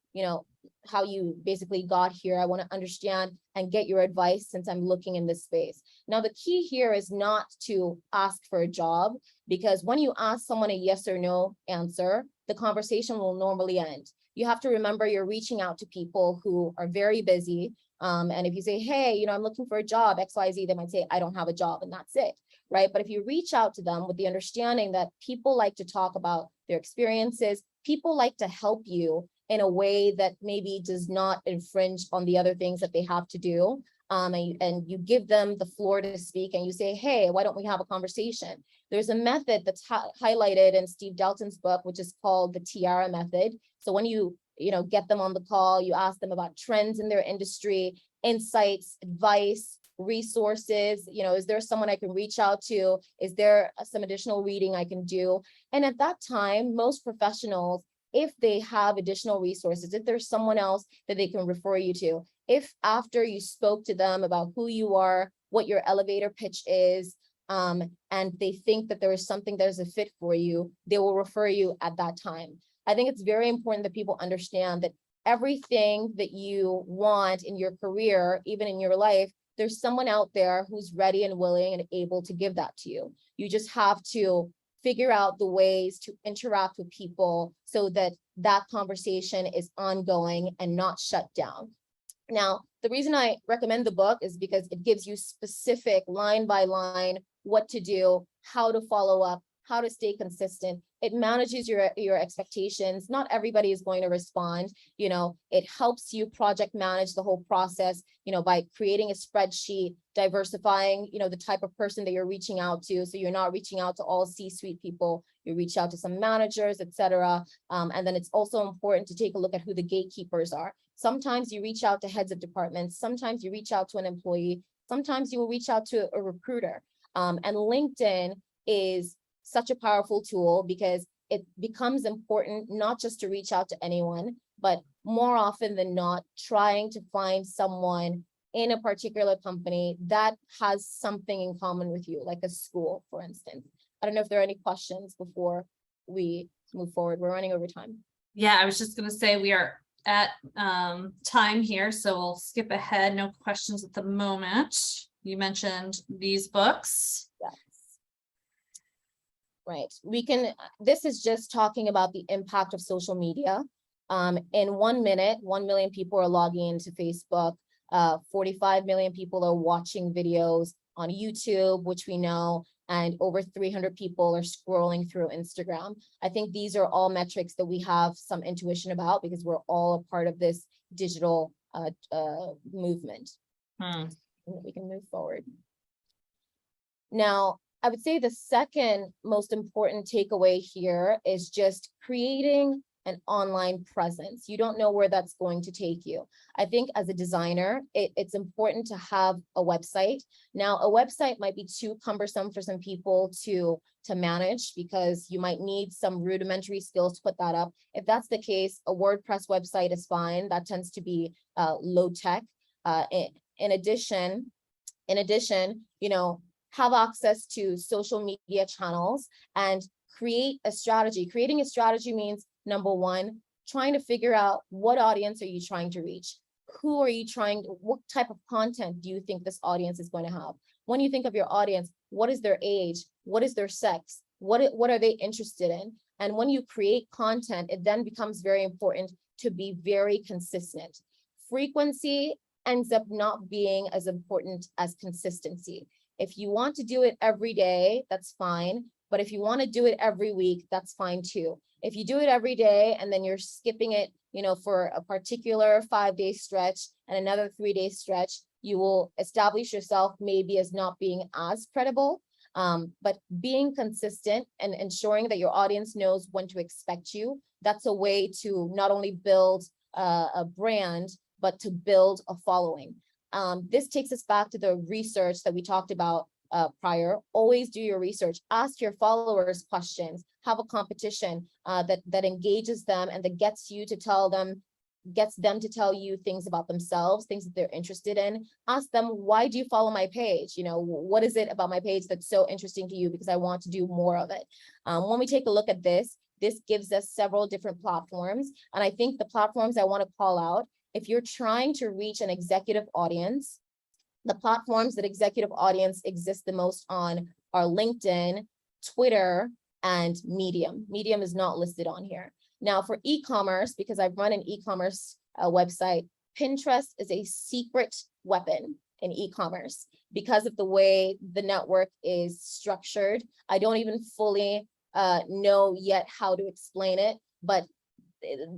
how you basically got here. I want to understand and get your advice since I'm looking in this space. Now, the key here is not to ask for a job, because when you ask someone a yes or no answer, the conversation will normally end. You have to remember you're reaching out to people who are very busy. And if you say, hey, I'm looking for a job, XYZ, they might say, I don't have a job, and that's it, right? But if you reach out to them with the understanding that people like to talk about their experiences, people like to help you in a way that maybe does not infringe on the other things that they have to do, and you give them the floor to speak, and you say, hey, why don't we have a conversation? There's a method that's highlighted in Steve Dalton's book, which is called the Tiara method. So when you get them on the call, you ask them about trends in their industry, insights, advice, resources. Is there someone I can reach out to? Is there some additional reading I can do? And at that time, most professionals, if they have additional resources, if there's someone else that they can refer you to, if after you spoke to them about who you are, what your elevator pitch is, and they think that there is something that is a fit for you, they will refer you at that time. I think it's very important that people understand that everything that you want in your career, even in your life, there's someone out there who's ready and willing and able to give that to you. You just have to figure out the ways to interact with people so that that conversation is ongoing and not shut down. Now, the reason I recommend the book is because it gives you specific line by line what to do, how to follow up, how to stay consistent. It manages your expectations. Not everybody is going to respond. It helps you project manage the whole process, by creating a spreadsheet, diversifying, the type of person that you're reaching out to. So you're not reaching out to all C-suite people. You reach out to some managers, etc. And then it's also important to take a look at who the gatekeepers are. Sometimes you reach out to heads of departments. Sometimes you reach out to an employee. Sometimes you will reach out to a recruiter. And LinkedIn is such a powerful tool because it becomes important not just to reach out to anyone, but more often than not, trying to find someone in a particular company that has something in common with you, like a school, for instance. I don't know if there are any questions before we move forward. We're running over time. Yeah, I was just going to say we are at time here, so we'll skip ahead. No questions at the moment. You mentioned these books. Yes. Right. This is just talking about the impact of social media. In 1 minute, 1 million people are logging into Facebook. 45 million people are watching videos on YouTube, which we know, and over 300 people are scrolling through Instagram. I think these are all metrics that we have some intuition about because we're all a part of this digital movement. We can move forward. Now, I would say the second most important takeaway here is just creating an online presence. You don't know where that's going to take you. I think as a designer, it's important to have a website. Now, a website might be too cumbersome for some people to manage because you might need some rudimentary skills to put that up. If that's the case, a WordPress website is fine. That tends to be low tech. In addition, have access to social media channels and create a strategy. Creating a strategy means, number one, trying to figure out what audience are you trying to reach? Who are you what type of content do you think this audience is going to have? When you think of your audience, what is their age? What is their sex? What are they interested in? And when you create content, it then becomes very important to be very consistent. Frequency ends up not being as important as consistency. If you want to do it every day, that's fine. But if you want to do it every week, that's fine too. If you do it every day and then you're skipping it, for a particular 5-day stretch and another 3-day stretch, you will establish yourself maybe as not being as credible. But being consistent and ensuring that your audience knows when to expect you, that's a way to not only build a brand, but to build a following. This takes us back to the research that we talked about prior. Always do your research. Ask your followers questions. Have a competition that engages them and that gets them to tell you things about themselves, things that they're interested in. Ask them, why do you follow my page? What is it about my page that's so interesting to you? Because I want to do more of it. When we take a look at this gives us several different platforms. And I think the platforms I want to call out, if you're trying to reach an executive audience, the platforms that executive audience exists the most on are LinkedIn, Twitter, and Medium. Medium is not listed on here. Now for e-commerce, because I've run an e-commerce website, Pinterest is a secret weapon in e-commerce because of the way the network is structured. I don't even fully know yet how to explain it, but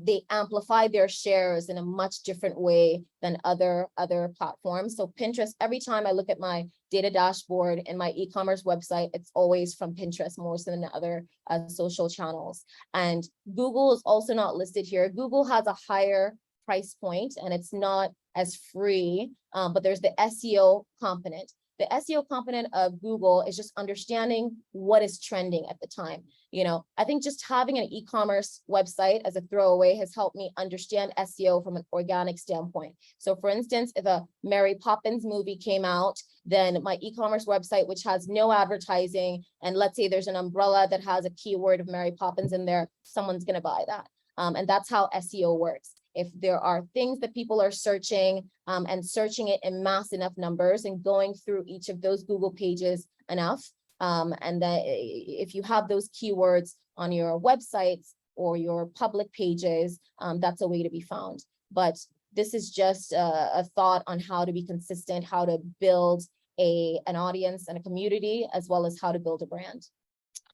they amplify their shares in a much different way than other platforms. So Pinterest, every time I look at my data dashboard in my e-commerce website, it's always from Pinterest more so than other social channels. And Google is also not listed here. Google has a higher price point and it's not as free, but there's the SEO component. The SEO component of Google is just understanding what is trending at the time. I think just having an e-commerce website as a throwaway has helped me understand SEO from an organic standpoint. So for instance, if a Mary Poppins movie came out, then my e-commerce website, which has no advertising, and let's say there's an umbrella that has a keyword of Mary Poppins in there, someone's going to buy that. And that's how SEO works. If there are things that people are searching and searching it in mass enough numbers and going through each of those Google pages enough, And that if you have those keywords on your websites or your public pages, that's a way to be found. But this is just a thought on how to be consistent, how to build an audience and a community, as well as how to build a brand.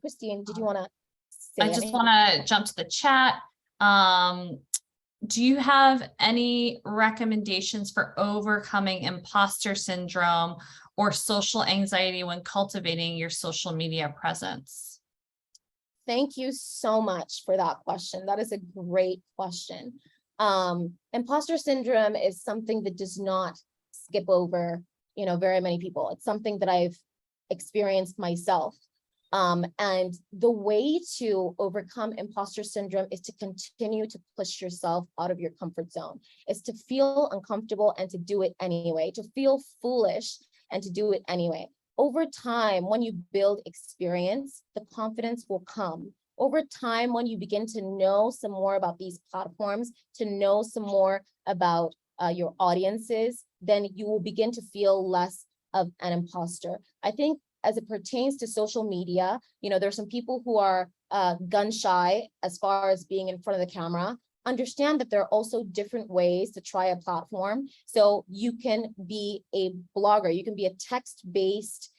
Christine, did you want to say I just anything? want to jump to the chat. Do you have any recommendations for overcoming imposter syndrome or social anxiety when cultivating your social media presence? Thank you so much for that question. That is a great question. Imposter syndrome is something that does not skip over, very many people. It's something that I've experienced myself. And the way to overcome imposter syndrome is to continue to push yourself out of your comfort zone. It's to feel uncomfortable and to do it anyway, to feel foolish and to do it anyway. Over time, when you build experience, the confidence will come. Over time, when you begin to know some more about these platforms, to know some more about your audiences, then you will begin to feel less of an imposter. I think as it pertains to social media, there's some people who are gun shy as far as being in front of the camera. Understand that there are also different ways to try a platform. So you can be a blogger, you can be a text-based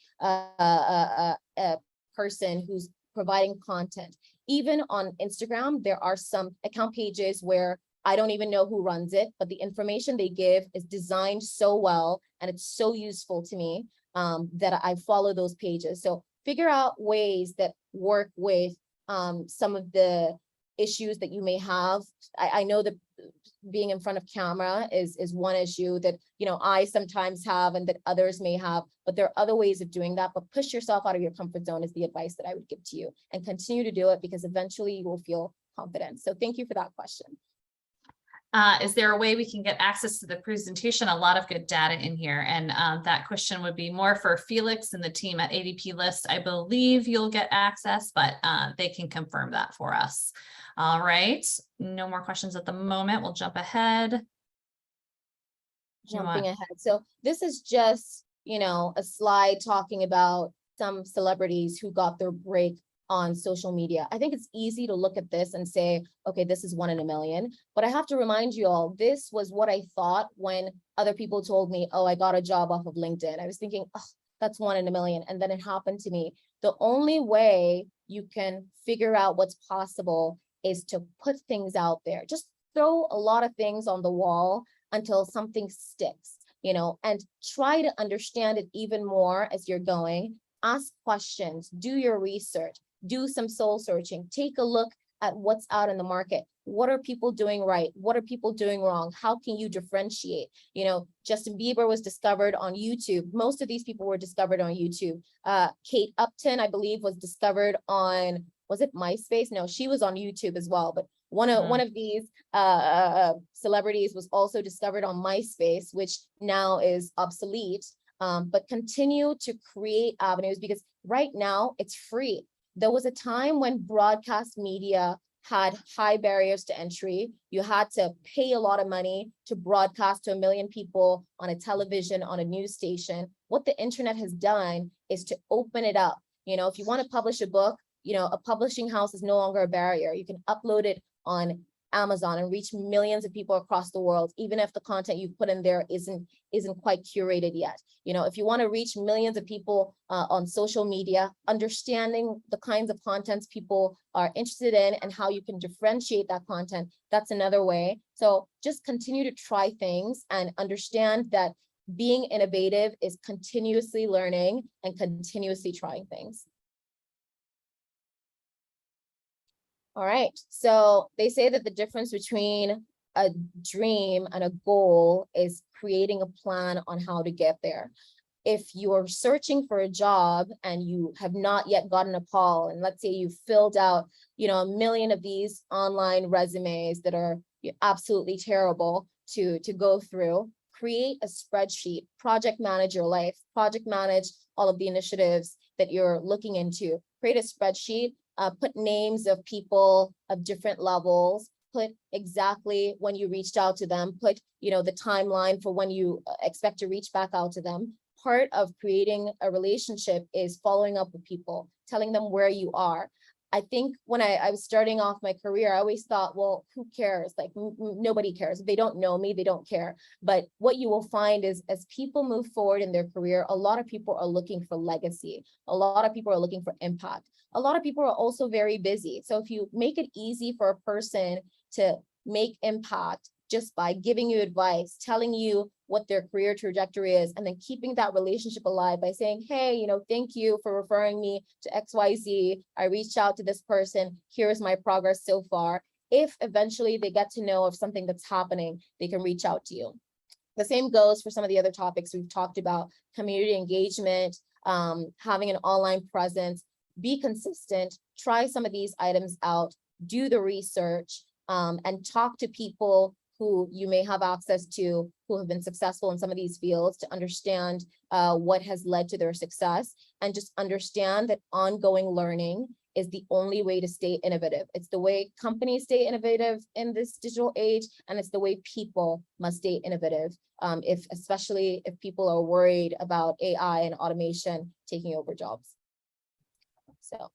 person who's providing content. Even on Instagram, there are some account pages where I don't even know who runs it, but the information they give is designed so well and it's so useful to me that I follow those pages. So figure out ways that work with some of the issues that you may have. I know that being in front of camera is one issue that I sometimes have and that others may have, but there are other ways of doing that. But push yourself out of your comfort zone is the advice that I would give to you, and continue to do it because eventually you will feel confident. So thank you for that question. Is there a way we can get access to the presentation? A lot of good data in here. And that question would be more for Felix and the team at ADPList. I believe you'll get access, but they can confirm that for us. All right. No more questions at the moment. We'll jump ahead. Jumping ahead. So this is just, a slide talking about some celebrities who got their break on social media. I think it's easy to look at this and say, okay, this is 1 in a million. But I have to remind you all, this was what I thought when other people told me, oh, I got a job off of LinkedIn. I was thinking, oh, that's 1 in a million. And then it happened to me. The only way you can figure out what's possible is to put things out there. Just throw a lot of things on the wall until something sticks, and try to understand it even more as you're going. Ask questions, do your research, do some soul searching, take a look at what's out in the market. What are people doing right? What are people doing wrong? How can you differentiate? Justin Bieber was discovered on YouTube. Most of these people were discovered on YouTube. Kate Upton, I believe, was discovered on, was it MySpace? No, she was on YouTube as well. But one of these celebrities was also discovered on MySpace, which now is obsolete. But continue to create avenues, because right now it's free. There was a time when broadcast media had high barriers to entry. You had to pay a lot of money to broadcast to 1 million people on a television, on a news station. What the internet has done is to open it up. If you want to publish a book, a publishing house is no longer a barrier. You can upload it on Amazon and reach millions of people across the world, even if the content you put in there isn't quite curated yet. If you want to reach millions of people on social media, understanding the kinds of contents people are interested in and how you can differentiate that content, that's another way. So just continue to try things and understand that being innovative is continuously learning and continuously trying things. All right, so they say that the difference between a dream and a goal is creating a plan on how to get there. If you're searching for a job and you have not yet gotten a call, and let's say you filled out, 1 million of these online resumes that are absolutely terrible to go through, create a spreadsheet, project manage your life, project manage all of the initiatives that you're looking into, create a spreadsheet. Put names of people of different levels, put exactly when you reached out to them, put, the timeline for when you expect to reach back out to them, part of creating a relationship is following up with people, telling them where you are. I think when I was starting off my career, I always thought, well, who cares? Like nobody cares. If they don't know me, they don't care. But what you will find is as people move forward in their career, a lot of people are looking for legacy. A lot of people are looking for impact. A lot of people are also very busy. So if you make it easy for a person to make impact just by giving you advice, telling you what their career trajectory is, and then keeping that relationship alive by saying, hey, thank you for referring me to XYZ. I reached out to this person. Here's my progress so far. If eventually they get to know of something that's happening, they can reach out to you. The same goes for some of the other topics we've talked about: community engagement, having an online presence. Be consistent, try some of these items out, do the research, and talk to people who you may have access to, who have been successful in some of these fields, to understand what has led to their success, and just understand that ongoing learning is the only way to stay innovative. It's the way companies stay innovative in this digital age, and it's the way people must stay innovative, especially if people are worried about AI and automation taking over jobs. So,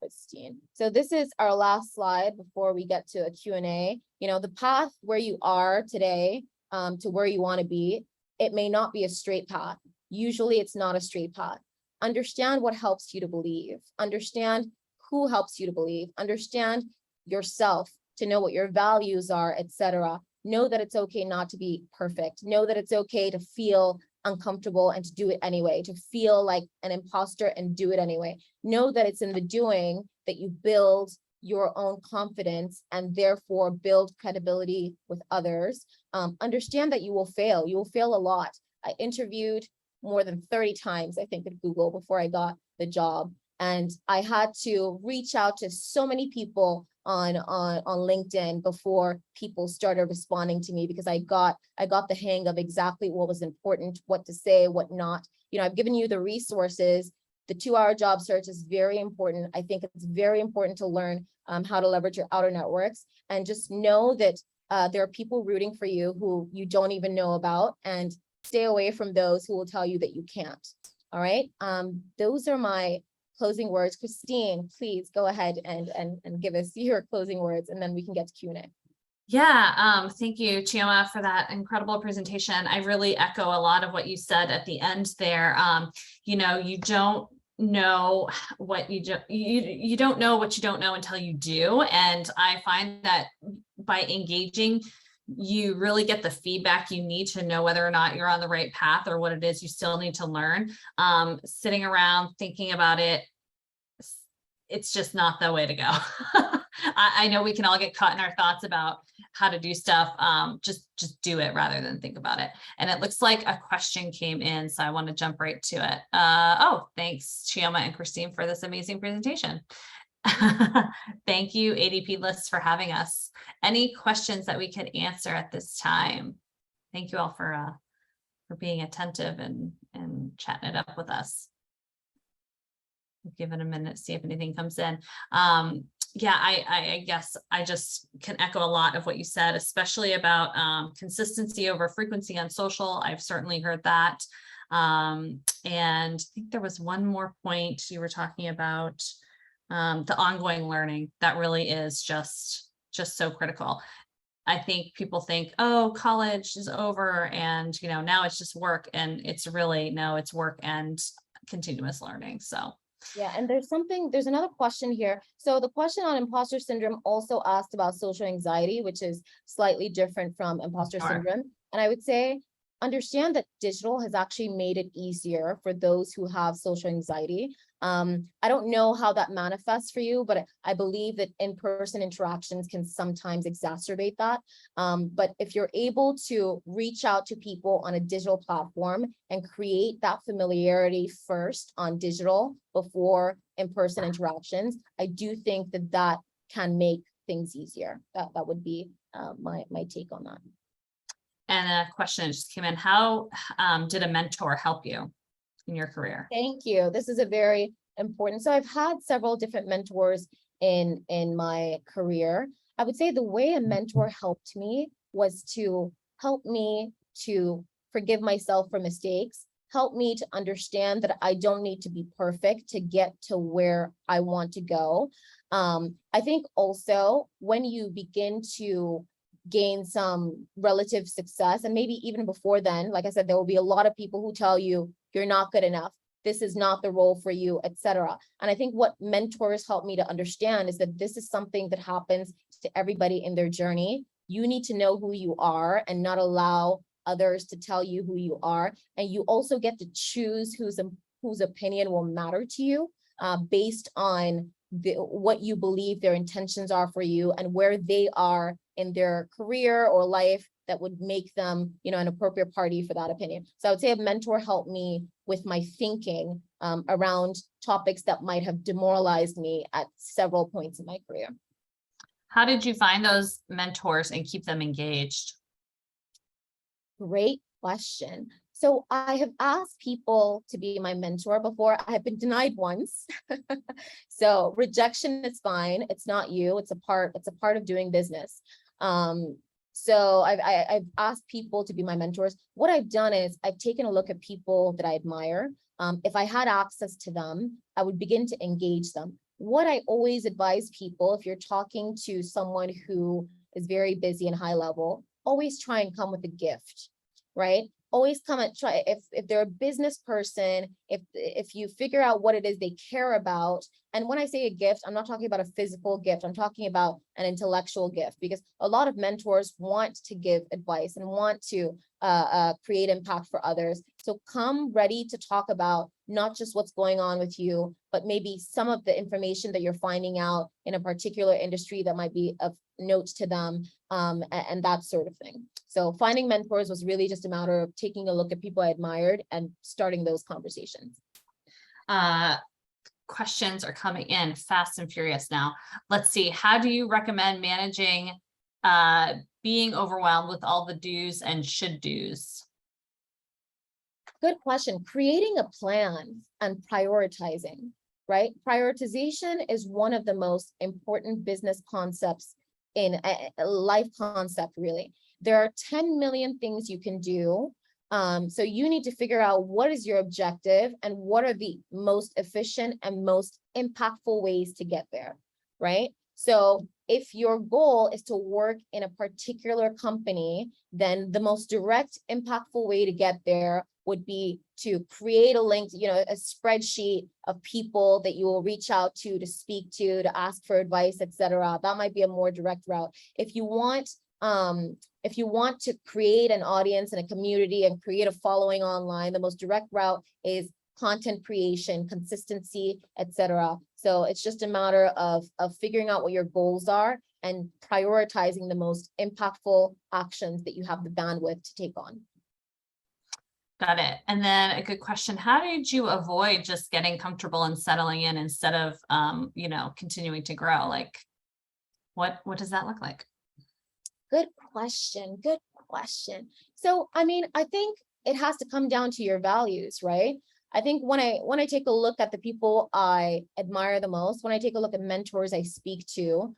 Christine. So this is our last slide before we get to a Q&A. The path where you are today to where you want to be, it may not be a straight path. Usually it's not a straight path. Understand what helps you to believe. Understand who helps you to believe. Understand yourself, to know what your values are, etc. Know that it's okay not to be perfect. Know that it's okay to feel uncomfortable and to do it anyway, to feel like an imposter and do it anyway. Know that it's in the doing that you build your own confidence and therefore build credibility with others. Understand that you will fail. You will fail a lot. I interviewed more than 30 times, I think, at Google before I got the job. And I had to reach out to so many people on LinkedIn before people started responding to me, because I got the hang of exactly what was important, what to say, what not. I've given you the resources. The 2-hour job search is very important. I think it's very important to learn how to leverage your outer networks, and just know that there are people rooting for you who you don't even know about, and stay away from those who will tell you that you can't. All right. Those are my closing words. Christine, please go ahead and give us your closing words, and then we can get to Q&A. Yeah, thank you, Chioma, for that incredible presentation. I really echo a lot of what you said at the end there. You don't know what you don't know what you don't know until you do. And I find that by engaging, you really get the feedback you need to know whether or not you're on the right path or what it is you still need to learn. Sitting around thinking about it, it's just not the way to go. I know we can all get caught in our thoughts about how to do stuff. Just do it rather than think about it. And it looks like a question came in, so I want to jump right to it. Oh, thanks, Chioma and Christine, for this amazing presentation. Thank you, ADPList, for having us. Any questions that we could answer at this time? Thank you all for being attentive and chatting it up with us. Give it a minute to see if anything comes in. Yeah, I guess I just can echo a lot of what you said, especially about consistency over frequency on social. I've certainly heard that. And I think there was one more point you were talking about, the ongoing learning. That really is just so critical. I think people think, oh, college is over and now it's just work, and it's really, no, it's work and continuous learning. So yeah, and there's another question here. So the question on imposter syndrome also asked about social anxiety, which is slightly different from imposter syndrome. And I would say, understand that digital has actually made it easier for those who have social anxiety. I don't know how that manifests for you, but I believe that in-person interactions can sometimes exacerbate that. But if you're able to reach out to people on a digital platform and create that familiarity first on digital before in-person interactions, I do think that that can make things easier. That would be my take on that. And a question just came in. How did a mentor help you in your career? Thank you. This is a very important. So I've had several different mentors in my career. I would say the way a mentor helped me was to help me to forgive myself for mistakes, helped me to understand that I don't need to be perfect to get to where I want to go. I think also when you begin to gain some relative success, and maybe even before then, like I said, there will be a lot of people who tell you you're not good enough, this is not the role for you, etc. And I think what mentors help me to understand is that this is something that happens to everybody in their journey. You need to know who you are and not allow others to tell you who you are. And you also get to choose whose opinion will matter to you based on what you believe their intentions are for you and where they are in their career or life that would make them, an appropriate party for that opinion. So I would say a mentor helped me with my thinking around topics that might have demoralized me at several points in my career. How did you find those mentors and keep them engaged? Great question. So I have asked people to be my mentor before. I have been denied once. So rejection is fine. It's not you. It's a part of doing business. So I've asked people to be my mentors. What I've done is I've taken a look at people that I admire. If I had access to them, I would begin to engage them. What I always advise people, if you're talking to someone who is very busy and high level, always try and come with a gift, right? Always come and try. If they're a business person, if you figure out what it is they care about, and when I say a gift, I'm not talking about a physical gift, I'm talking about an intellectual gift, because a lot of mentors want to give advice and want to create impact for others. So come ready to talk about not just what's going on with you, but maybe some of the information that you're finding out in a particular industry that might be of note to them, and that sort of thing. So finding mentors was really just a matter of taking a look at people I admired and starting those conversations. Questions are coming in fast and furious now. Let's see. How do you recommend managing being overwhelmed with all the do's and should do's? Good question. Creating a plan and prioritizing, right? Prioritization is one of the most important business concepts in a life concept, really. There are 10 million things you can do. So you need to figure out what is your objective and what are the most efficient and most impactful ways to get there, right? So if your goal is to work in a particular company, then the most direct, impactful way to get there would be to create a link, a spreadsheet of people that you will reach out to speak to ask for advice, etc. That might be a more direct route. If you want to create an audience and a community and create a following online, the most direct route is content creation, consistency, etc. So it's just a matter of figuring out what your goals are and prioritizing the most impactful actions that you have the bandwidth to take on. Got it. And then a good question, how did you avoid just getting comfortable and settling in instead of, continuing to grow? Like, what does that look like? Good question. Good question. So, I think it has to come down to your values, right? I think when I take a look at the people I admire the most, when I take a look at mentors I speak to,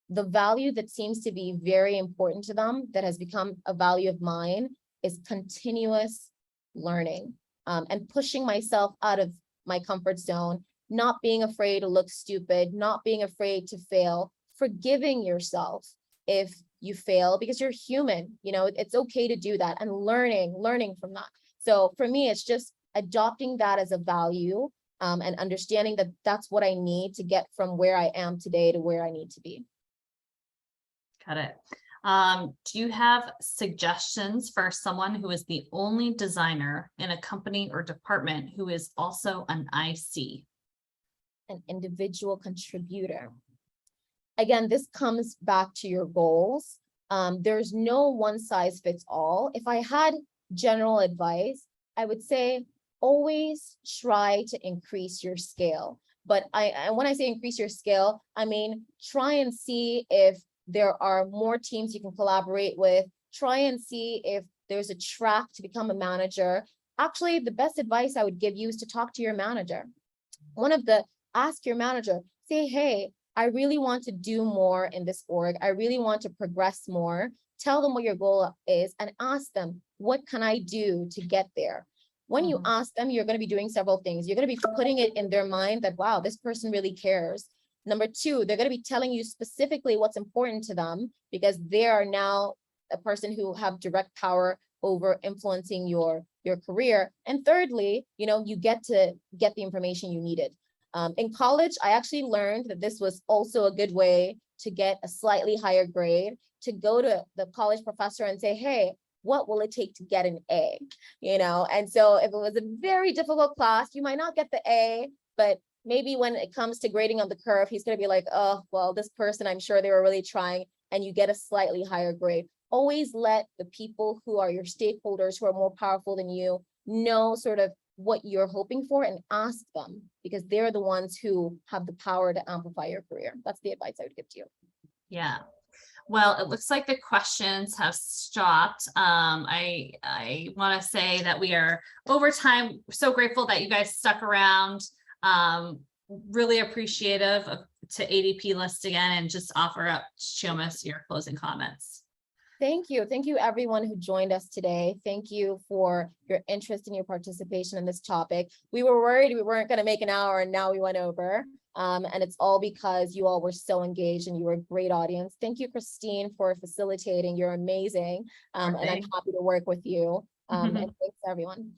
the value that seems to be very important to them, that has become a value of mine, is continuous learning and pushing myself out of my comfort zone, not being afraid to look stupid, not being afraid to fail, forgiving yourself if you fail, because you're human, it's okay to do that, and learning from that. So for me, it's just adopting that as a value and understanding that that's what I need to get from where I am today to where I need to be. Got it. Do you have suggestions for someone who is the only designer in a company or department who is also an IC? An individual contributor. Again, this comes back to your goals. There's no one size fits all. If I had general advice, I would say always try to increase your scale. But when I say increase your scale, I mean, try and see if there are more teams you can collaborate with. Try and see if there's a track to become a manager. Actually, the best advice I would give you is to talk to your manager. Ask your manager, say, hey, I really want to do more in this org. I really want to progress more. Tell them what your goal is and ask them, what can I do to get there? When you Mhm. ask them, you're going to be doing several things. You're going to be putting it in their mind that, wow, this person really cares. Number two, they're going to be telling you specifically what's important to them, because they are now a person who have direct power over influencing your career. And thirdly, you get to get the information you needed. In college, I actually learned that this was also a good way to get a slightly higher grade, to go to the college professor and say, hey, what will it take to get an A? And so if it was a very difficult class, you might not get the A, but maybe when it comes to grading on the curve, he's going to be like, oh, well, this person, I'm sure they were really trying, and you get a slightly higher grade. Always let the people who are your stakeholders, who are more powerful than you, know sort of what you're hoping for, and ask them, because they're the ones who have the power to amplify your career. That's the advice I would give to you. Yeah. Well, it looks like the questions have stopped. I want to say that we are over time. So grateful that you guys stuck around. Really appreciative to ADPList again, and just offer up, Chioma, your closing comments. Thank you. Thank you, everyone who joined us today. Thank you for your interest and your participation in this topic. We were worried we weren't going to make an hour, and now we went over. And it's all because you all were so engaged and you were a great audience. Thank you, Christine, for facilitating. You're amazing. And I'm happy to work with you. And thanks, everyone.